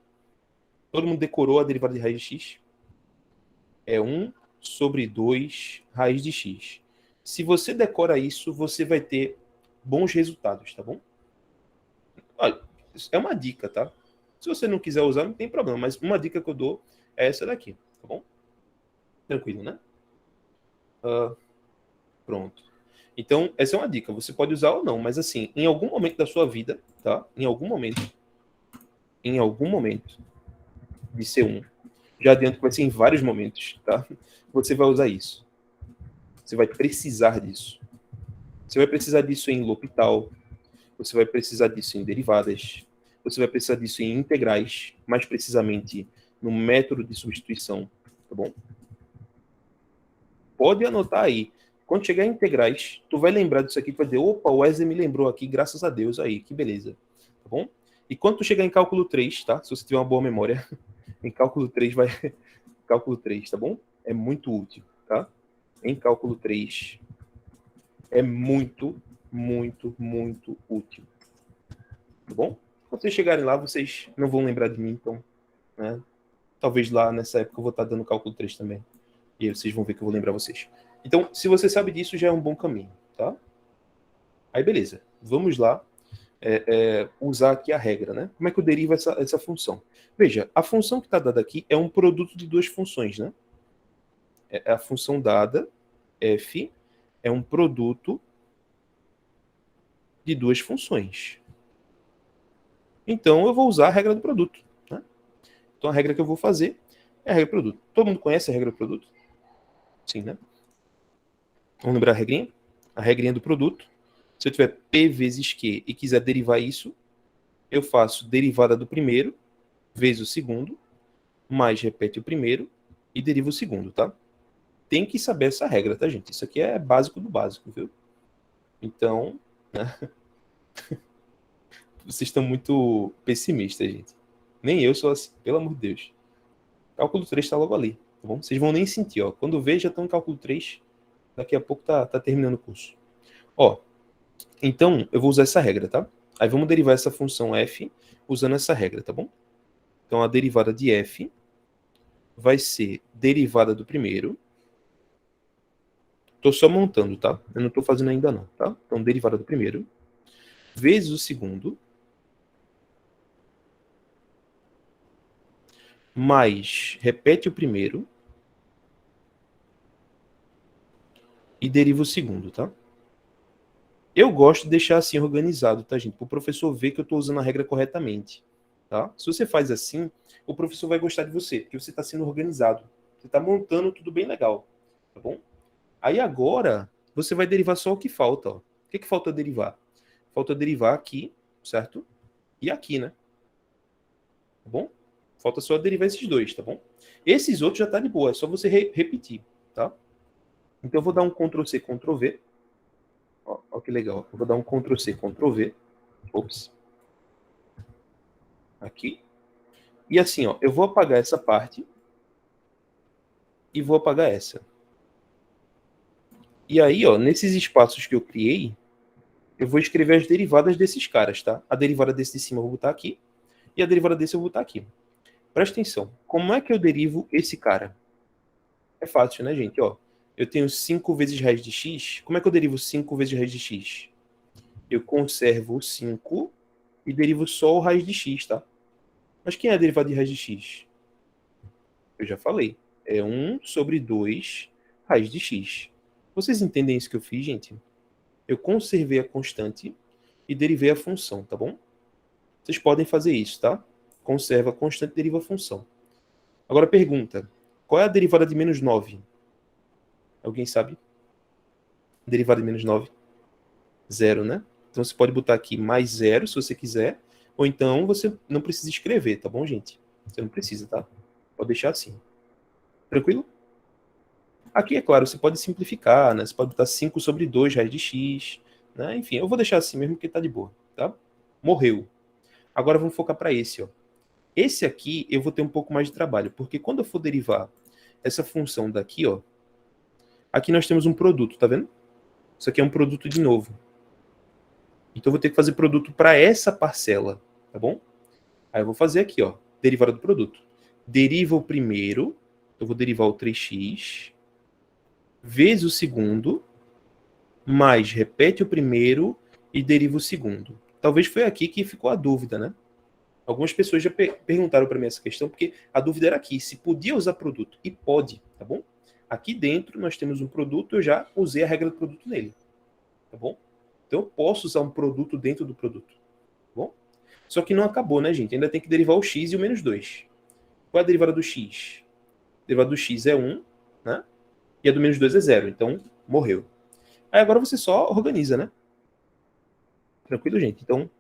Todo mundo decorou a derivada de raiz de x? É 1 sobre 2 raiz de x. Se você decora isso, você vai ter bons resultados, tá bom? Olha, é uma dica, tá? Se você não quiser usar, não tem problema, mas uma dica que eu dou é essa daqui, tá bom? Tranquilo, né? Pronto. Então, essa é uma dica. Você pode usar ou não, mas assim, em algum momento da sua vida, tá? Em algum momento de C1, já adianto que vai ser em vários momentos, tá? Você vai usar isso. Você vai precisar disso. Você vai precisar disso em L'Hopital, você vai precisar disso em derivadas, você vai precisar disso em integrais, mais precisamente no método de substituição, tá bom? Pode anotar aí. Quando chegar em integrais, tu vai lembrar disso aqui, tu vai dizer, opa, o Wesley me lembrou aqui, graças a Deus, aí, que beleza, tá bom? E quando tu chegar em cálculo 3, tá? Se você tiver uma boa memória, em cálculo 3 vai... cálculo 3, tá bom? É muito útil, tá? Em cálculo 3 é muito, muito, muito útil. Tá bom? Quando vocês chegarem lá, vocês não vão lembrar de mim, então, né? Talvez lá nessa época eu vou estar dando cálculo 3 também. E aí vocês vão ver que eu vou lembrar vocês. Então, se você sabe disso, já é um bom caminho, tá? Aí, beleza. Vamos lá usar aqui a regra, né? Como é que eu derivo essa função? Veja, a função que está dada aqui é um produto de duas funções, né? A função dada, f, é um produto de duas funções. Então, eu vou usar a regra do produto, né? Então, a regra que eu vou fazer é a regra do produto. Todo mundo conhece a regra do produto? Sim, né? Vamos lembrar a regrinha? A regrinha do produto. Se eu tiver P vezes Q e quiser derivar isso, eu faço derivada do primeiro vezes o segundo, mais repete o primeiro e deriva o segundo, tá? Tem que saber essa regra, tá, gente? Isso aqui é básico do básico, viu? Então, né? Vocês estão muito pessimistas, gente. Nem eu sou assim, pelo amor de Deus. Cálculo 3 está logo ali, tá bom? Vocês vão nem sentir, ó. Quando vê, já estão em cálculo 3, daqui a pouco tá terminando o curso. Ó, então, eu vou usar essa regra, tá? Aí vamos derivar essa função f usando essa regra, tá bom? Então, a derivada de f vai ser derivada do primeiro. Estou só montando, tá? Eu não estou fazendo ainda não, tá? Então, derivada do primeiro, vezes o segundo, mais repete o primeiro e deriva o segundo, tá? Eu gosto de deixar assim organizado, tá, gente? Para o professor ver que eu estou usando a regra corretamente, tá? Se você faz assim, o professor vai gostar de você, porque você está sendo organizado. Você está montando tudo bem legal, tá bom? Aí agora, você vai derivar só o que falta, ó. O que falta derivar? Falta derivar aqui, certo? E aqui, né? Tá bom? Falta só derivar esses dois, tá bom? Esses outros já tá de boa, é só você repetir, tá? Então eu vou dar um Ctrl+C, Ctrl+V. Ó que legal. Eu vou dar um Ctrl+C, Ctrl+V. Ops. Aqui. E assim, ó, eu vou apagar essa parte e vou apagar essa. E aí, ó, nesses espaços que eu criei, eu vou escrever as derivadas desses caras, tá? A derivada desse de cima eu vou botar aqui e a derivada desse eu vou botar aqui. Presta atenção. Como é que eu derivo esse cara? É fácil, né, gente? Ó, eu tenho 5 vezes raiz de x. Como é que eu derivo 5 vezes raiz de x? Eu conservo o 5 e derivo só o raiz de x, tá? Mas quem é a derivada de raiz de x? Eu já falei. É 1 sobre 2 raiz de x. Vocês entendem isso que eu fiz, gente? Eu conservei a constante e derivei a função, tá bom? Vocês podem fazer isso, tá? Conserva a constante e deriva a função. Agora pergunta. Qual é a derivada de menos 9? Alguém sabe? Derivada de menos 9? 0, né? Então você pode botar aqui mais 0, se você quiser. Ou então você não precisa escrever, tá bom, gente? Você não precisa, tá? Pode deixar assim. Tranquilo? Aqui, é claro, você pode simplificar, né? Você pode botar 5 sobre 2 raiz de x, né? Enfim, eu vou deixar assim mesmo que tá de boa, tá? Morreu. Agora vamos focar para esse, ó. Esse aqui eu vou ter um pouco mais de trabalho, porque quando eu for derivar essa função daqui, ó, aqui nós temos um produto, tá vendo? Isso aqui é um produto de novo. Então eu vou ter que fazer produto para essa parcela, tá bom? Aí eu vou fazer aqui, ó, derivada do produto. Deriva o primeiro, eu vou derivar o 3x, vezes o segundo, mais repete o primeiro e deriva o segundo. Talvez foi aqui que ficou a dúvida, né? Algumas pessoas já perguntaram para mim essa questão, porque a dúvida era aqui, se podia usar produto. E pode, tá bom? Aqui dentro nós temos um produto, eu já usei a regra do produto nele. Tá bom? Então eu posso usar um produto dentro do produto. Tá bom? Só que não acabou, né, gente? Ainda tem que derivar o x e o menos 2. Qual é a derivada do x? A derivada do x é 1, né? E a do menos 2 é 0. Então, morreu. Aí agora você só organiza, né? Tranquilo, gente? Então,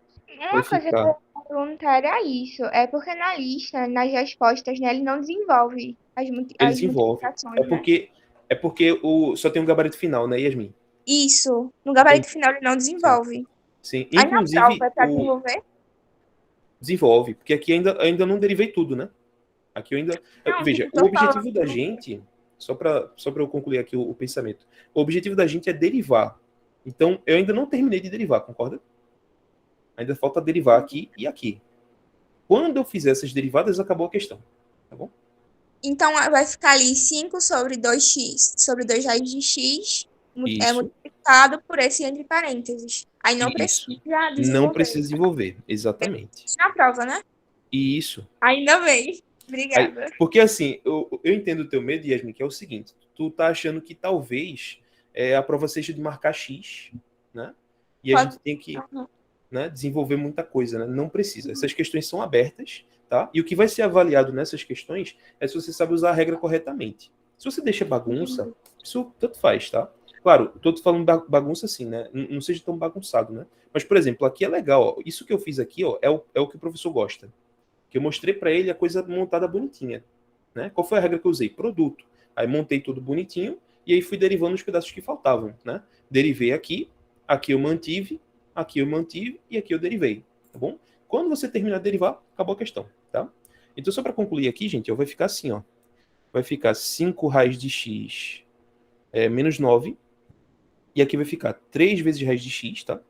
Uma coisa que eu ia perguntar era isso. É porque na lista, nas respostas, né, ele não desenvolve as multiplicações, né? É porque só tem um gabarito final, né, Yasmin? Isso. No gabarito final ele não desenvolve. Sim. Aí Inclusive, na prova é pra desenvolver? Desenvolve, porque aqui ainda não derivei tudo, né? Aqui eu ainda... Não, veja, o objetivo da gente, só para eu concluir aqui o pensamento, o objetivo da gente é derivar. Então, eu ainda não terminei de derivar, concorda? Ainda falta derivar aqui e aqui. Quando eu fizer essas derivadas, acabou a questão. Tá bom? Então vai ficar ali 5 sobre 2x, sobre 2 raiz de x, é multiplicado por esse entre parênteses. Aí não precisa desenvolver. Não precisa desenvolver, exatamente. Na prova, né? Isso. Ainda bem. Obrigada. Porque assim, eu entendo o teu medo, Yasmin, que é o seguinte, tu tá achando que talvez a prova seja de marcar X, né? E a gente tem que desenvolver muita coisa, né? Não precisa. Essas questões são abertas, tá? E o que vai ser avaliado nessas questões é se você sabe usar a regra corretamente. Se você deixa bagunça, isso tanto faz, tá? Claro, tô falando bagunça assim, né? Não seja tão bagunçado, né? Mas, por exemplo, aqui é legal, ó. Isso que eu fiz aqui, ó, é o que o professor gosta. Que eu mostrei para ele a coisa montada bonitinha. Né? Qual foi a regra que eu usei? Produto. Aí montei tudo bonitinho e aí fui derivando os pedaços que faltavam. Né? Derivei aqui eu mantive e aqui eu derivei. Tá bom? Quando você terminar de derivar, acabou a questão. Tá? Então, só para concluir aqui, gente, vai ficar assim. Ó. Vai ficar 5 raiz de x menos 9. E aqui vai ficar 3 vezes raiz de x. Tá?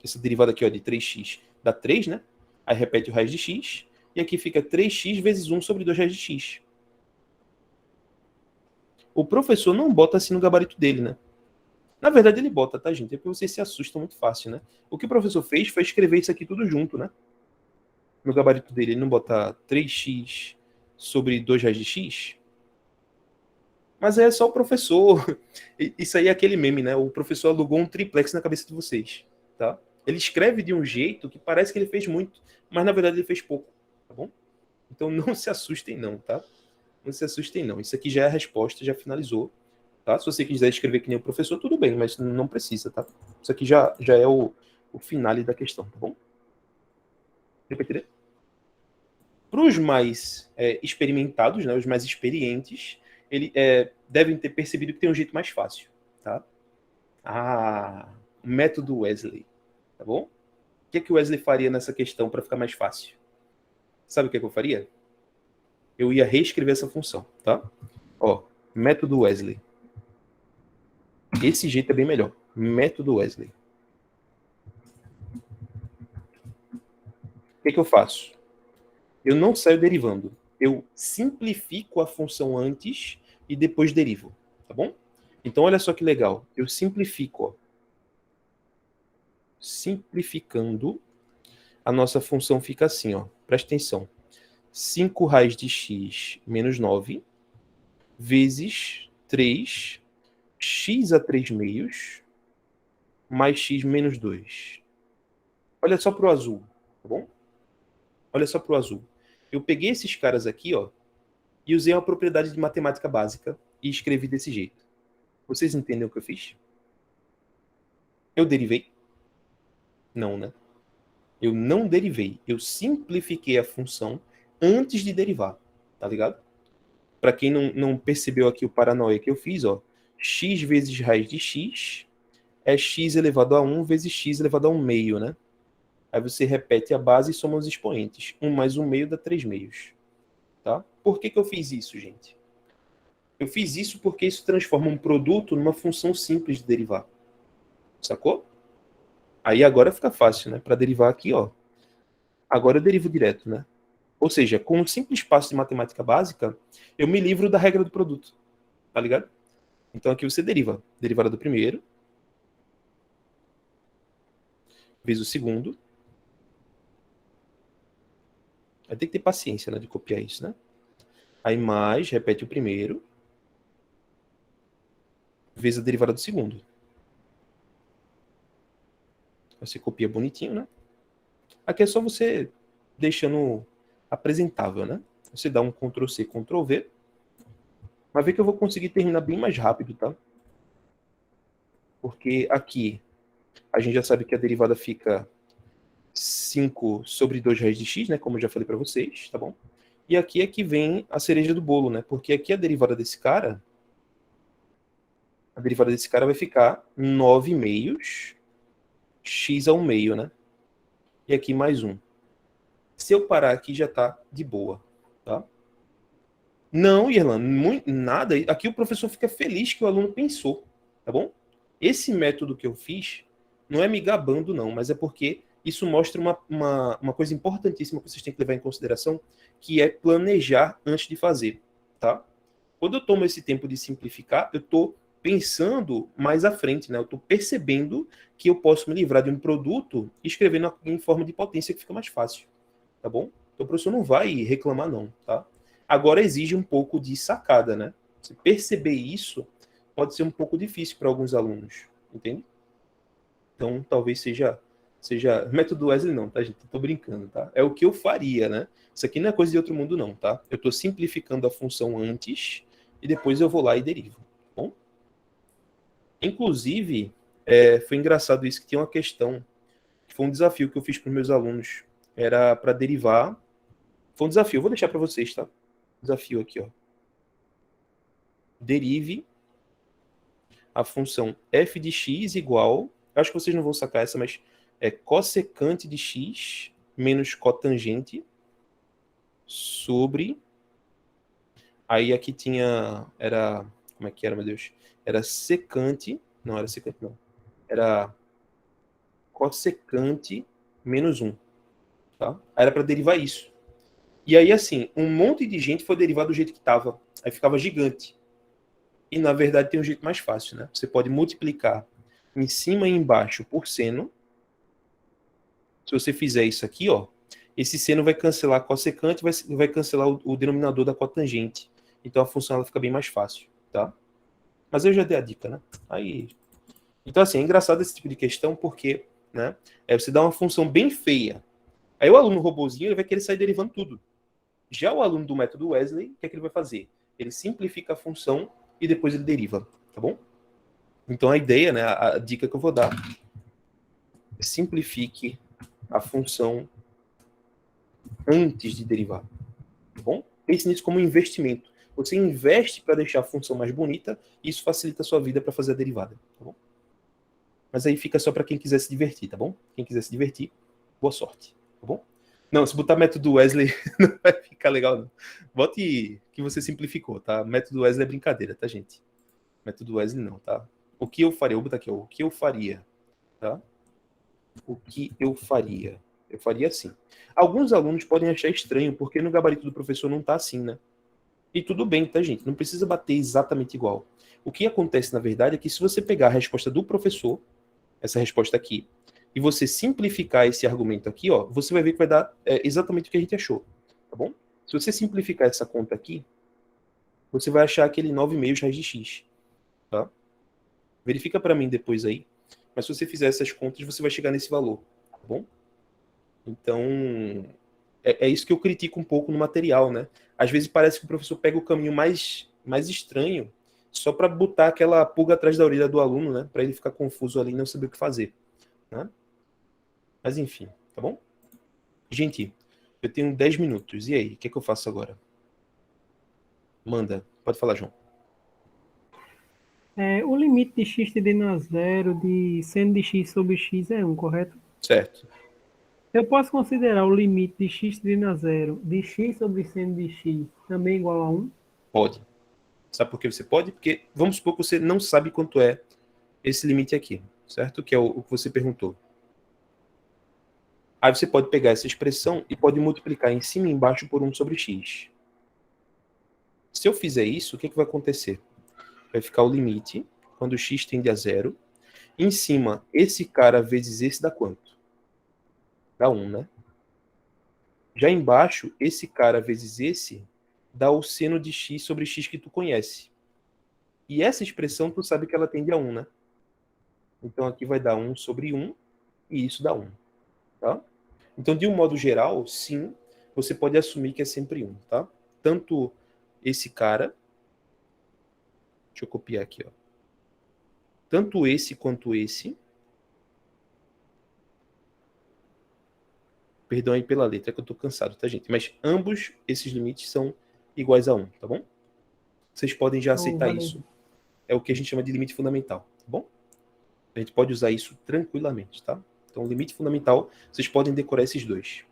Essa derivada aqui ó, de 3x dá 3, né? Aí repete o raiz de x. E aqui fica 3x vezes 1 sobre 2 raiz de x. O professor não bota assim no gabarito dele, né? Na verdade ele bota, tá, gente? É porque vocês se assustam muito fácil, né? O que o professor fez foi escrever isso aqui tudo junto, né? No gabarito dele, ele não bota 3x sobre 2 raiz de x. Mas é só o professor. Isso aí é aquele meme, né? O professor alugou um triplex na cabeça de vocês, tá? Ele escreve de um jeito que parece que ele fez muito, mas na verdade ele fez pouco, tá bom? Então não se assustem não, tá? Não se assustem não. Isso aqui já é a resposta, já finalizou, tá? Se você quiser escrever que nem o professor, tudo bem, mas não precisa, tá? Isso aqui já é o finale da questão, tá bom? Repetirei? Para os mais experimentados, né, os mais experientes, devem ter percebido que tem um jeito mais fácil, tá? O método Wesley. Tá bom? O que é que o Wesley faria nessa questão para ficar mais fácil? Sabe o que é que eu faria? Eu ia reescrever essa função, tá? Ó, método Wesley. Esse jeito é bem melhor. Método Wesley. O que é que eu faço? Eu não saio derivando. Eu simplifico a função antes e depois derivo, tá bom? Então, olha só que legal. Eu simplifico, ó. Simplificando, a nossa função fica assim, ó. Presta atenção. 5 raiz de x menos 9 vezes 3 x a 3 meios mais x menos 2. Olha só para o azul, tá bom? Olha só para o azul. Eu peguei esses caras aqui, ó, e usei uma propriedade de matemática básica e escrevi desse jeito. Vocês entendem o que eu fiz? Eu derivei? Não, né? Eu não derivei. Eu simplifiquei a função antes de derivar. Tá ligado? Para quem não percebeu aqui o paranoia que eu fiz, ó. X vezes raiz de x é x elevado a 1 vezes x elevado a 1 meio, né? Aí você repete a base e soma os expoentes. 1 mais 1 meio dá 3 meios. Tá? Por que eu fiz isso, gente? Eu fiz isso porque isso transforma um produto numa função simples de derivar. Sacou? Aí agora fica fácil, né? Para derivar aqui, ó. Agora eu derivo direto, né? Ou seja, com um simples passo de matemática básica, eu me livro da regra do produto. Tá ligado? Então aqui você deriva. Derivada do primeiro. Vezes o segundo. Vai ter que ter paciência, né? De copiar isso, né? Aí mais, repete o primeiro. Vezes a derivada do segundo. Você copia bonitinho, né? Aqui é só você deixando apresentável, né? Você dá um Ctrl+C, Ctrl+V. Mas vê que eu vou conseguir terminar bem mais rápido, tá? Porque aqui a gente já sabe que a derivada fica 5 sobre 2 raiz de x, né? Como eu já falei para vocês, tá bom? E aqui é que vem a cereja do bolo, né? Porque aqui a derivada desse cara vai ficar 9 meios x a 1 meio, né? E aqui mais 1. Se eu parar aqui, já tá de boa, tá? Não, Irlan, nada. Aqui o professor fica feliz que o aluno pensou, tá bom? Esse método que eu fiz não é me gabando, não, mas é porque isso mostra uma coisa importantíssima que vocês têm que levar em consideração, que é planejar antes de fazer, tá? Quando eu tomo esse tempo de simplificar, eu tô pensando mais à frente, né? Eu estou percebendo que eu posso me livrar de um produto e escrevendo em forma de potência que fica mais fácil, tá bom? Então o professor não vai reclamar não, tá? Agora exige um pouco de sacada, né? Se perceber isso pode ser um pouco difícil para alguns alunos, entende? Então talvez seja método Wesley não, tá, gente? Eu tô brincando, tá? É o que eu faria, né? Isso aqui não é coisa de outro mundo não, tá? Eu estou simplificando a função antes e depois eu vou lá e derivo. Inclusive, foi engraçado isso, que tinha uma questão, que foi um desafio que eu fiz para os meus alunos era para derivar. Foi um desafio, eu vou deixar para vocês, tá? Desafio aqui, ó. Derive a função f de x igual, acho que vocês não vão sacar essa, mas é cossecante de x menos cotangente sobre... Aí aqui tinha... Era... Como é que era, meu Deus? Era secante... Não, era secante não. Era cossecante menos 1. Tá? Aí era para derivar isso. E aí, assim, um monte de gente foi derivar do jeito que estava. Aí ficava gigante. E, na verdade, tem um jeito mais fácil, né? Você pode multiplicar em cima e embaixo por seno. Se você fizer isso aqui, ó, esse seno vai cancelar a cossecante, vai cancelar o denominador da cotangente. Então, a função ela fica bem mais fácil, tá? Mas eu já dei a dica, né? Aí... Então, assim, é engraçado esse tipo de questão porque, né, você dá uma função bem feia. Aí o aluno robozinho ele vai querer sair derivando tudo. Já o aluno do método Wesley, o que é que ele vai fazer? Ele simplifica a função e depois ele deriva, tá bom? Então a ideia, né, a dica que eu vou dar é simplifique a função antes de derivar, tá bom? Pense nisso como um investimento. Você investe para deixar a função mais bonita e isso facilita a sua vida para fazer a derivada, tá bom? Mas aí fica só para quem quiser se divertir, tá bom? Quem quiser se divertir, boa sorte, tá bom? Não, se botar método Wesley não vai ficar legal, não. Bote que você simplificou, tá? Método Wesley é brincadeira, tá, gente? Método Wesley não, tá? O que eu faria? Vou botar aqui, ó. O que eu faria, tá? O que eu faria? Eu faria assim. Alguns alunos podem achar estranho, porque no gabarito do professor não tá assim, né? E tudo bem, tá, gente? Não precisa bater exatamente igual. O que acontece, na verdade, é que se você pegar a resposta do professor, essa resposta aqui, e você simplificar esse argumento aqui, ó, você vai ver que vai dar exatamente o que a gente achou, tá bom? Se você simplificar essa conta aqui, você vai achar aquele 9,5 raiz de x, tá? Verifica para mim depois aí, mas se você fizer essas contas, você vai chegar nesse valor, tá bom? Então, é isso que eu critico um pouco no material, né? Às vezes parece que o professor pega o caminho mais estranho só para botar aquela pulga atrás da orelha do aluno, né? Para ele ficar confuso ali e não saber o que fazer, né? Mas enfim, tá bom? Gente, eu tenho 10 minutos. E aí, o que é que eu faço agora? Manda. Pode falar, João. O limite de x tendendo a zero de seno de x sobre x é 1, correto? Certo. Eu posso considerar o limite de x tendendo a zero de x sobre seno de x também igual a 1? Pode. Sabe por que você pode? Porque vamos supor que você não sabe quanto é esse limite aqui, certo? Que é o que você perguntou. Aí você pode pegar essa expressão e pode multiplicar em cima e embaixo por 1 sobre x. Se eu fizer isso, o que vai acontecer? Vai ficar o limite, quando x tende a 0. Em cima, esse cara vezes esse dá quanto? Dá 1, né? Já embaixo, esse cara vezes esse dá o seno de x sobre x que tu conhece. E essa expressão, tu sabe que ela tende a 1, né? Então aqui vai dar 1 sobre 1, e isso dá 1. Tá? Então, de um modo geral, sim, você pode assumir que é sempre 1, tá? Tanto esse cara... Deixa eu copiar aqui, ó. Tanto esse quanto esse... Perdão aí pela letra, que eu tô cansado, tá, gente? Mas ambos esses limites são iguais a 1, tá bom? Vocês podem já aceitar isso. É o que a gente chama de limite fundamental, tá bom? A gente pode usar isso tranquilamente, tá? Então, o limite fundamental, vocês podem decorar esses dois.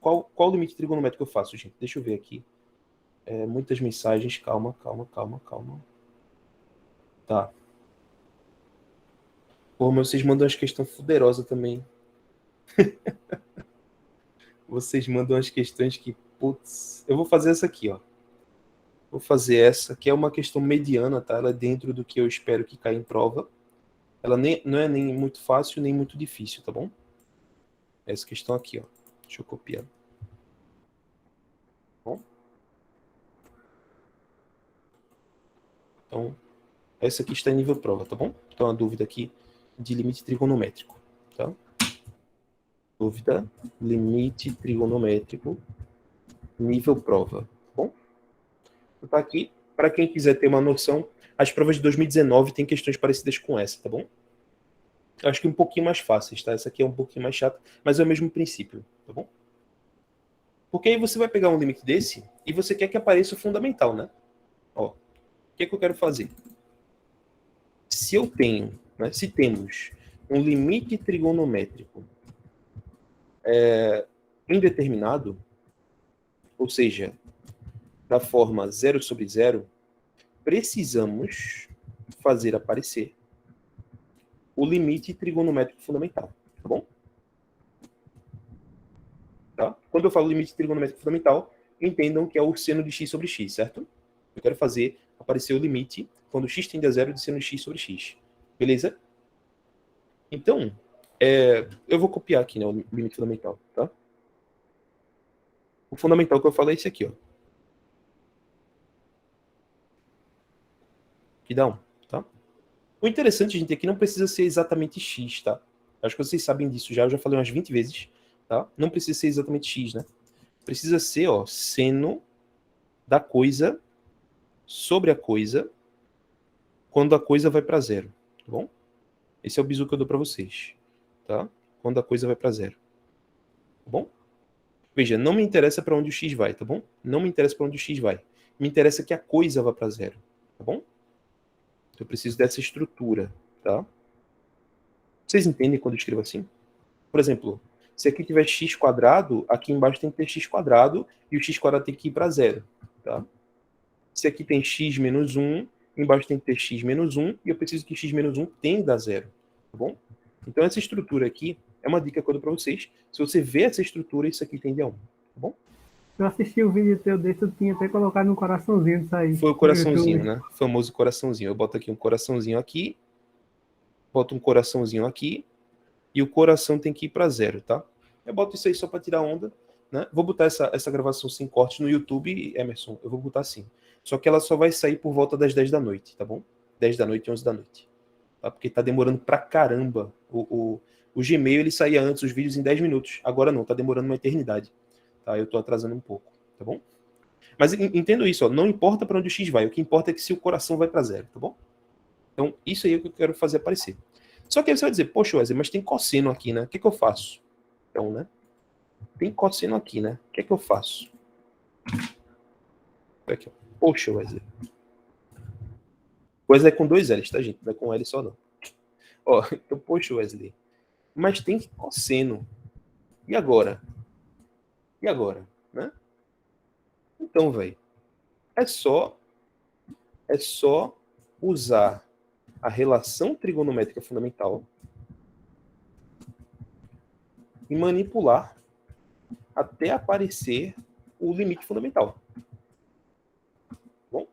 Qual o limite trigonométrico que eu faço, gente? Deixa eu ver aqui. Muitas mensagens. Calma. Tá. Pô, mas vocês mandam umas questões fuderosas também. Vocês mandam umas questões que, putz... Eu vou fazer essa aqui, ó. Vou fazer essa, que é uma questão mediana, tá? Ela é dentro do que eu espero que caia em prova. Ela não é nem muito fácil, nem muito difícil, tá bom? Essa questão aqui, ó. Deixa eu copiar. Bom? Então, essa aqui está em nível prova, tá bom? Então, a dúvida aqui de limite trigonométrico, tá? Dúvida, limite trigonométrico, nível prova, tá bom? Então, tá aqui. Para quem quiser ter uma noção, as provas de 2019 têm questões parecidas com essa, tá bom? Eu acho que um pouquinho mais fáceis, tá? Essa aqui é um pouquinho mais chata, mas é o mesmo princípio, tá bom? Porque aí você vai pegar um limite desse e você quer que apareça o fundamental, né? Ó, o que é que eu quero fazer? Se eu tenho, né, se temos um limite trigonométrico indeterminado, ou seja, da forma 0 sobre 0, precisamos fazer aparecer o limite trigonométrico fundamental, tá bom? Tá? Quando eu falo limite trigonométrico fundamental, entendam que é o seno de x sobre x, certo? Eu quero fazer aparecer o limite quando x tende a 0 de seno de x sobre x. Beleza? Então, eu vou copiar aqui, né, o limite fundamental, tá? O fundamental que eu falo é esse aqui, ó. Que dá 1, tá? O interessante, gente, é que não precisa ser exatamente x, tá? Acho que vocês sabem disso já, eu já falei umas 20 vezes, tá? Não precisa ser exatamente x, né? Precisa ser, ó, seno da coisa sobre a coisa quando a coisa vai para 0, tá bom? Esse é o bizu que eu dou para vocês, tá? Quando a coisa vai para 0, tá bom? Veja, não me interessa para onde o x vai, tá bom? Não me interessa para onde o x vai. Me interessa que a coisa vá para 0, tá bom? Então eu preciso dessa estrutura, tá? Vocês entendem quando eu escrevo assim? Por exemplo, se aqui tiver x², aqui embaixo tem que ter x² e o x² tem que ir para 0, tá? Se aqui tem x menos 1, embaixo tem que ter x menos 1 e eu preciso que x menos 1 tenda a 0, tá bom? Então essa estrutura aqui é uma dica que eu dou para vocês. Se você vê essa estrutura, isso aqui tende a 1, tá bom? Eu assisti o vídeo teu desse, eu tinha até colocado um coraçãozinho disso aí. Foi o coraçãozinho, né? O famoso coraçãozinho. Eu boto aqui um coraçãozinho aqui, boto um coraçãozinho aqui, e o coração tem que ir para 0, tá? Eu boto isso aí só para tirar onda, né? Vou botar essa gravação sem cortes no YouTube, Emerson, eu vou botar assim. Só que ela só vai sair por volta das 10 da noite, tá bom? 10 da noite e 11 da noite. Tá? Porque tá demorando pra caramba. O Gmail, ele saía antes os vídeos em 10 minutos. Agora não, tá demorando uma eternidade. Tá? Eu tô atrasando um pouco, tá bom? Mas entendo isso, ó, não importa para onde o x vai, o que importa é que se o coração vai para 0, tá bom? Então, isso aí é o que eu quero fazer aparecer. Só que aí você vai dizer, poxa, Wesley, mas tem cosseno aqui, né? O que eu faço? Então, né? Tem cosseno aqui, né? O que eu faço? Aqui, ó. Poxa, Wesley. Wesley é com 2 L's, tá, gente? Não é com L só, não. Ó, então, poxa, Wesley. Mas tem cosseno. E agora? E agora? Né? Então, velho, é só usar a relação trigonométrica fundamental e manipular até aparecer o limite fundamental. Bom?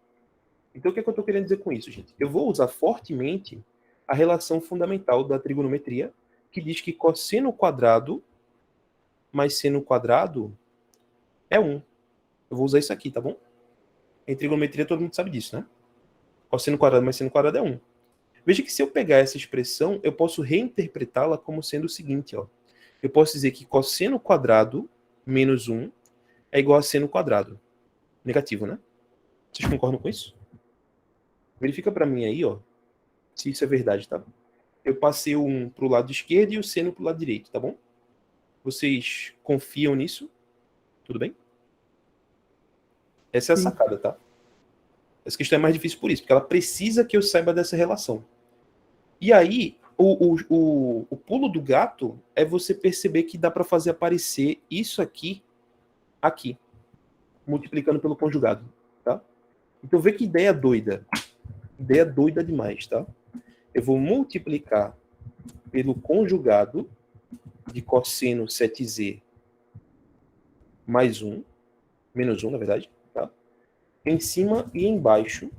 Então, o que é que eu estou querendo dizer com isso, gente? Eu vou usar fortemente a relação fundamental da trigonometria, que diz que cosseno quadrado mais seno quadrado é 1. Eu vou usar isso aqui, tá bom? Em trigonometria todo mundo sabe disso, né? Cosseno quadrado mais seno quadrado é 1. Veja que se eu pegar essa expressão, eu posso reinterpretá-la como sendo o seguinte, ó. Eu posso dizer que cosseno quadrado menos 1 é igual a seno quadrado. Negativo, né? Vocês concordam com isso? Verifica para mim aí, ó, se isso é verdade, tá? Eu passei o 1 para o lado esquerdo e o seno para o lado direito, tá bom? Vocês confiam nisso? Tudo bem? Essa é a sacada, tá? Essa questão é mais difícil por isso, porque ela precisa que eu saiba dessa relação. E aí, o pulo do gato é você perceber que dá para fazer aparecer isso aqui, multiplicando pelo conjugado, tá? Então, vê que ideia doida. Ideia doida demais, tá? Eu vou multiplicar pelo conjugado de cosseno 7z mais 1, menos 1, na verdade, tá? Em cima e embaixo,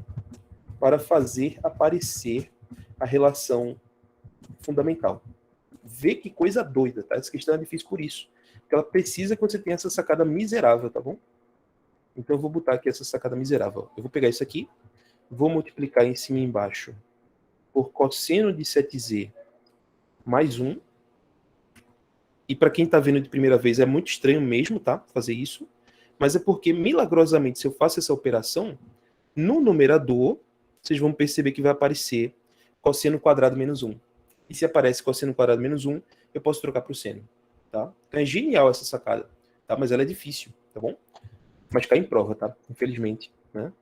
para fazer aparecer a relação fundamental. Vê que coisa doida, tá? Essa questão é difícil por isso. Porque ela precisa que você tenha essa sacada miserável, tá bom? Então eu vou botar aqui essa sacada miserável. Eu vou pegar isso aqui, vou multiplicar em cima e embaixo por cosseno de 7z mais 1. E para quem está vendo de primeira vez, é muito estranho mesmo, tá? Fazer isso. Mas é porque, milagrosamente, se eu faço essa operação, no numerador, vocês vão perceber que vai aparecer cosseno quadrado menos 1. E se aparece cosseno quadrado menos 1, eu posso trocar para o seno. Tá? Então é genial essa sacada. Tá? Mas ela é difícil, tá bom? Mas cai em prova, tá? Infelizmente, né?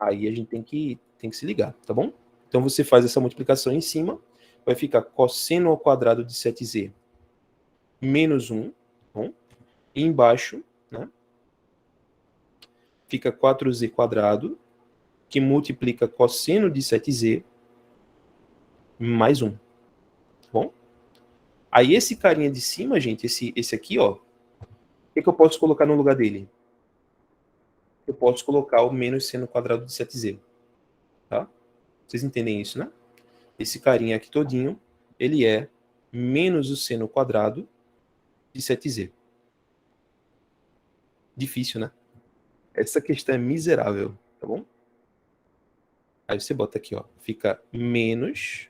Aí a gente tem que se ligar, tá bom? Então você faz essa multiplicação em cima, vai ficar cosseno ao quadrado de 7z menos 1, tá bom? E embaixo, né? Fica 4z quadrado, que multiplica cosseno de 7z mais 1, tá bom? Aí esse carinha de cima, gente, esse aqui, ó, o que eu posso colocar no lugar dele? Eu posso colocar o menos seno quadrado de 7z, tá? Vocês entendem isso, né? Esse carinha aqui todinho, ele é menos o seno quadrado de 7z. Difícil, né? Essa questão é miserável, tá bom? Aí você bota aqui, ó, fica menos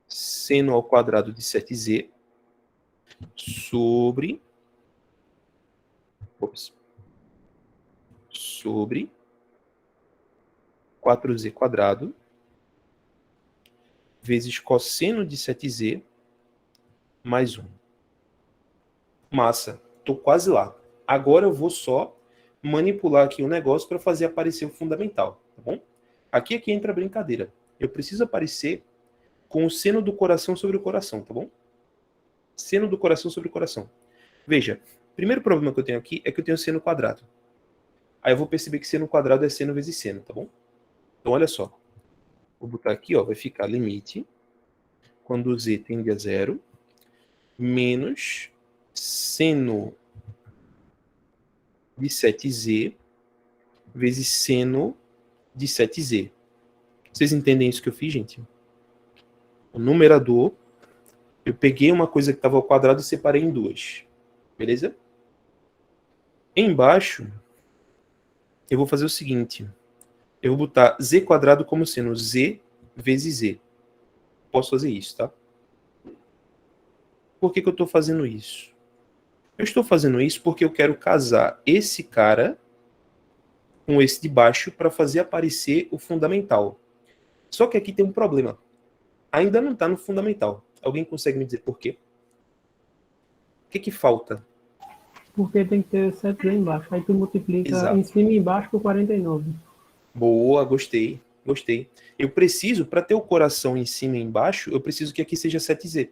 seno ao quadrado de 7z sobre 4z quadrado vezes cosseno de 7z mais 1. Massa, tô quase lá. Agora eu vou só manipular aqui o negócio para fazer aparecer o fundamental, tá bom? Aqui entra a brincadeira. Eu preciso aparecer com o seno do coração sobre o coração, tá bom? Seno do coração sobre o coração. Veja, o primeiro problema que eu tenho aqui é que eu tenho seno quadrado. Aí eu vou perceber que seno quadrado é seno vezes seno, tá bom? Então, olha só. Vou botar aqui, ó, vai ficar limite, quando z tende a 0, menos seno de 7z vezes seno de 7z. Vocês entendem isso que eu fiz, gente? O numerador, eu peguei uma coisa que estava ao quadrado e separei em duas. Beleza? Embaixo, eu vou fazer o seguinte. Eu vou botar z quadrado como sendo z vezes z. Posso fazer isso, tá? Por que eu estou fazendo isso? Eu estou fazendo isso porque eu quero casar esse cara com esse de baixo para fazer aparecer o fundamental. Só que aqui tem um problema. Ainda não está no fundamental. Alguém consegue me dizer por quê? O que falta? Porque tem que ter 7 lá embaixo. Aí tu multiplica Exato. em cima e embaixo por 49. Boa, gostei. Eu preciso, para ter o coração em cima e embaixo, eu preciso que aqui seja 7z.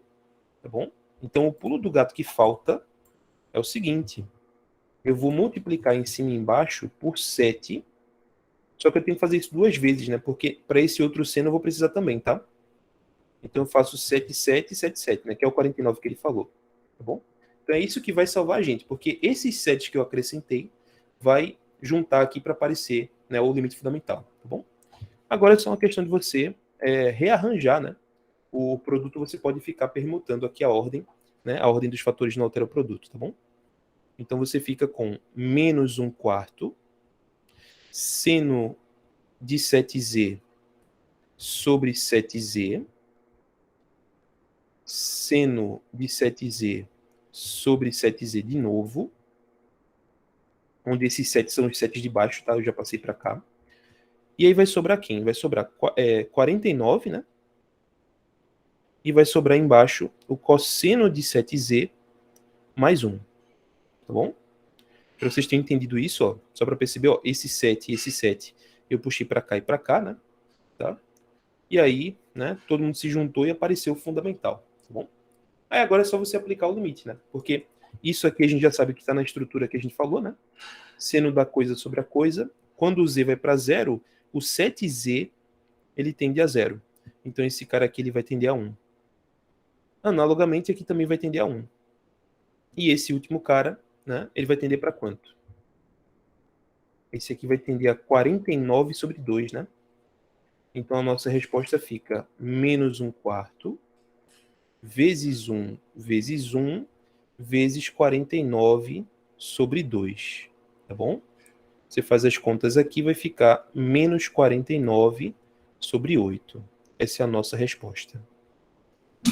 Tá bom? Então o pulo do gato que falta é o seguinte. Eu vou multiplicar em cima e embaixo por 7. Só que eu tenho que fazer isso duas vezes, né? Porque para esse outro seno eu vou precisar também, tá? Então eu faço 7, 7, 7, 7, né? Que é o 49 que ele falou. Tá bom? Então é isso que vai salvar a gente. Porque esses 7 que eu acrescentei vai juntar aqui para aparecer, né, o limite fundamental. Tá bom? Agora é só uma questão de você rearranjar, né? O produto você pode ficar permutando aqui a ordem, né? A ordem dos fatores não altera o produto, tá bom? Então você fica com menos 1/4 seno de 7z sobre 7z, seno de 7z sobre 7z de novo, onde esses 7 são os 7 de baixo, tá? Eu já passei para cá. E aí vai sobrar quem? Vai sobrar 49, né? E vai sobrar embaixo o cosseno de 7z mais 1. Tá bom? Para vocês terem entendido isso, ó, só para perceber, ó, esse 7 e esse 7 eu puxei para cá e para cá, né? Tá? E aí, né, todo mundo se juntou e apareceu o fundamental, tá bom? Aí agora é só você aplicar o limite, né? Porque isso aqui a gente já sabe que está na estrutura que a gente falou, né? Seno da coisa sobre a coisa. Quando o z vai para 0, o 7z ele tende a 0. Então esse cara aqui ele vai tender a 1. Analogamente, aqui também vai tender a 1. E esse último cara, né, ele vai tender para quanto? Esse aqui vai tender a 49 sobre 2, né? Então a nossa resposta fica menos 1/4 vezes 1 vezes 1 vezes 49 sobre 2. Tá bom? Você faz as contas aqui, vai ficar menos 49 sobre 8. Essa é a nossa resposta.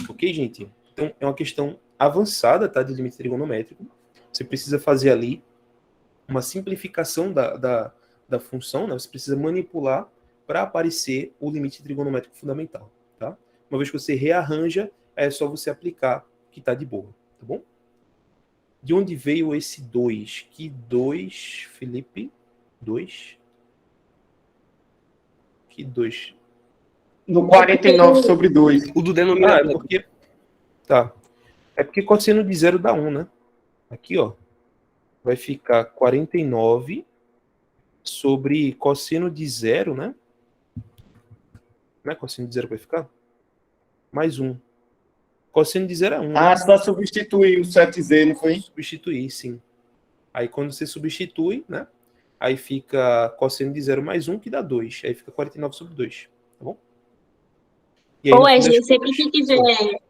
Ok, gente? Então é uma questão avançada, tá, de limite trigonométrico. Você precisa fazer ali uma simplificação da função, né? Você precisa manipular para aparecer o limite trigonométrico fundamental, tá? Uma vez que você rearranja, é só você aplicar que tá de boa, tá bom? De onde veio esse 2? Que 2, Felipe? 2? Que 2? No 49 sobre 2. O do denominador. É porque... Tá. É porque cosseno de 0 dá 1, né? Aqui, ó. Vai ficar 49 sobre cosseno de 0, né? Não é cosseno de 0 que vai ficar? Mais 1. Cosseno de 0 é 1. Ah, só substituir o 7z, não foi? Substituir, sim. Aí quando você substitui, né? Aí fica cosseno de 0 mais 1, que dá 2. Aí fica 49 sobre 2. Tá bom? E aí, Ou no fim Wesley, das contas,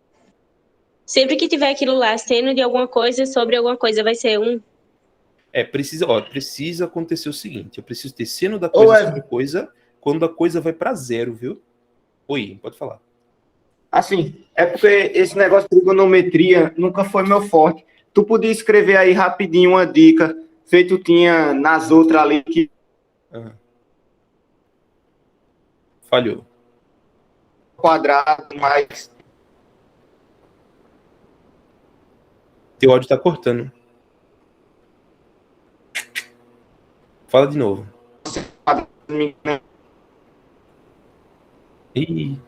sempre que tiver aquilo lá, seno de alguma coisa sobre alguma coisa, vai ser 1. Precisa acontecer o seguinte. Eu preciso ter seno da coisa sobre coisa quando a coisa vai para 0, viu? Oi, pode falar. Assim, é porque esse negócio de trigonometria nunca foi meu forte. Tu podia escrever aí rapidinho uma dica, feito tinha nas outras ali que... Falhou. Quadrado, mais... Teu áudio tá cortando. Fala de novo. Ih.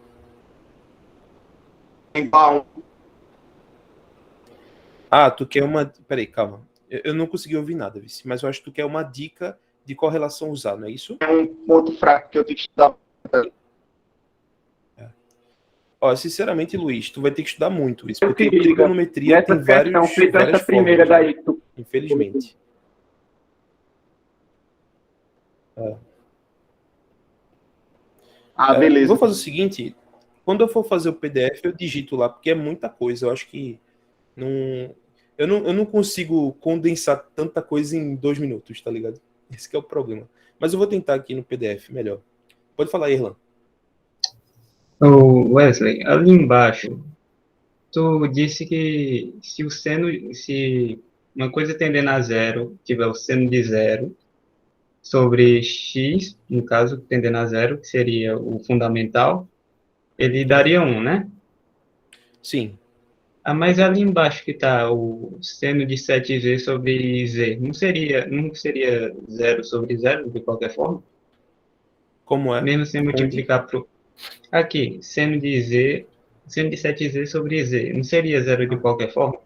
Ah, tu quer uma... Peraí, calma. Eu não consegui ouvir nada, Vici, mas eu acho que tu quer uma dica de qual relação usar, não é isso? É um ponto fraco que eu tenho que estudar. Ó, sinceramente, Luiz, tu vai ter que estudar muito isso, porque trigonometria tem várias primeira fórmulas, daí. né? Infelizmente. Beleza. Vou fazer o seguinte, quando eu for fazer o PDF, eu digito lá, porque é muita coisa. Eu acho que eu não consigo condensar tanta coisa em 2 minutos, tá ligado? Esse que é o problema. Mas eu vou tentar aqui no PDF, melhor. Pode falar, Irlan. Wesley, ali embaixo, tu disse que se uma coisa tendendo a 0, tiver o seno de 0, sobre x, no caso, tendendo a 0, que seria o fundamental, ele daria 1, né? Sim. Mas ali embaixo que está o seno de 7z sobre z, não seria 0 sobre 0 de qualquer forma? Como é? Mesmo sem multiplicar por... Aqui, seno de 7z sobre z, não seria 0 de qualquer forma?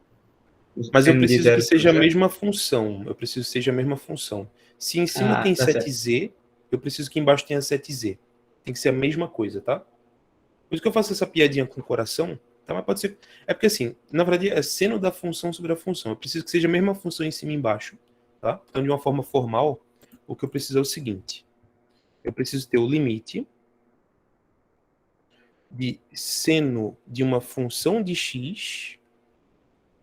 Mas eu preciso que seja a mesma função. Eu preciso que seja a mesma função. Se em cima tem 7z, eu preciso que embaixo tenha 7z. Tem que ser a mesma coisa, tá? Por isso que eu faço essa piadinha com o coração, tá? Mas pode ser... É porque assim, na verdade é seno da função sobre a função. Eu preciso que seja a mesma função em cima e embaixo, tá? Então, de uma forma formal, o que eu preciso é o seguinte. Eu preciso ter o limite de seno de uma função de x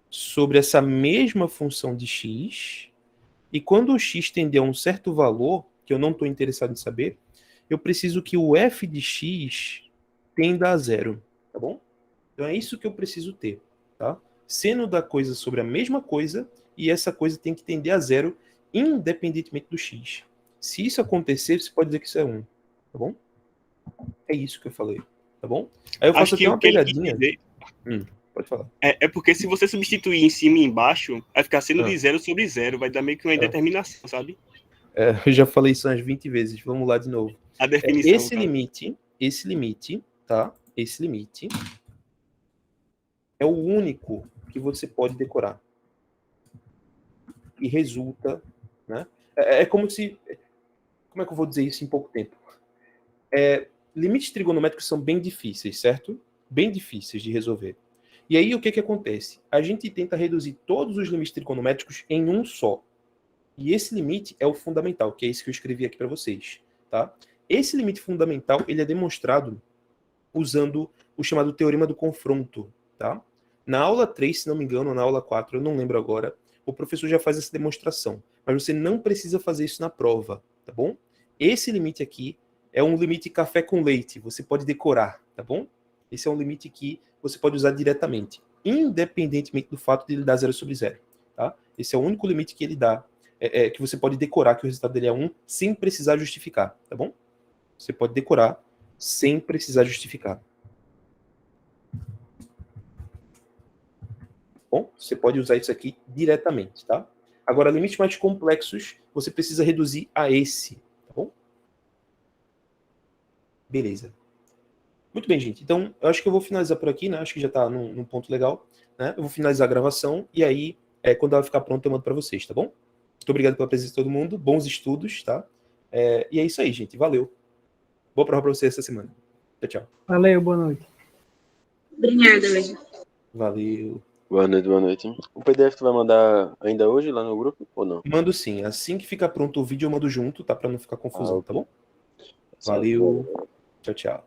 sobre essa mesma função de x, e quando o x tender a um certo valor, que eu não estou interessado em saber, eu preciso que o f de x tenda a 0, tá bom? Então é isso que eu preciso ter, tá? Seno da coisa sobre a mesma coisa, e essa coisa tem que tender a 0, independentemente do x. Se isso acontecer, você pode dizer que isso é 1, tá bom? É isso que eu falei, tá bom? Aí eu faço até uma pegadinha. Pode falar. É porque se você substituir em cima e embaixo, vai ficar sendo de 0 sobre 0, vai dar meio que uma indeterminação, sabe? Eu já falei isso umas 20 vezes, vamos lá de novo. A definição. Esse limite, tá? Esse limite é o único que você pode decorar. E resulta, né? É como se... Como é que eu vou dizer isso em pouco tempo? Limites trigonométricos são bem difíceis, certo? Bem difíceis de resolver. E aí, o que acontece? A gente tenta reduzir todos os limites trigonométricos em um só. E esse limite é o fundamental, que é esse que eu escrevi aqui para vocês, tá? Esse limite fundamental, ele é demonstrado usando o chamado teorema do confronto, tá? Na aula 3, se não me engano, ou na aula 4, eu não lembro agora, o professor já faz essa demonstração. Mas você não precisa fazer isso na prova, tá bom? Esse limite aqui é um limite café com leite, você pode decorar, tá bom? Esse é um limite que você pode usar diretamente, independentemente do fato de ele dar 0 sobre 0, tá? Esse é o único limite que ele dá, que você pode decorar que o resultado dele é 1 sem precisar justificar, tá bom? Você pode decorar sem precisar justificar. bom? Você pode usar isso aqui diretamente, tá? Agora, limites mais complexos, você precisa reduzir a esse, tá bom? Beleza. Muito bem, gente. Então, eu acho que eu vou finalizar por aqui, né? Acho que já tá num ponto legal, né? Eu vou finalizar a gravação e aí, quando ela ficar pronta, eu mando para vocês, tá bom? Muito obrigado pela presença de todo mundo. Bons estudos, tá? E é isso aí, gente. Valeu. Boa prova para vocês essa semana. Tchau, tchau. Valeu, boa noite. Obrigada, velho. Valeu. Boa noite, boa noite. O PDF tu vai mandar ainda hoje lá no grupo ou não? Mando sim. Assim que ficar pronto o vídeo, eu mando junto, tá? Para não ficar confusão, ok. tá bom? Valeu. Tchau, tchau.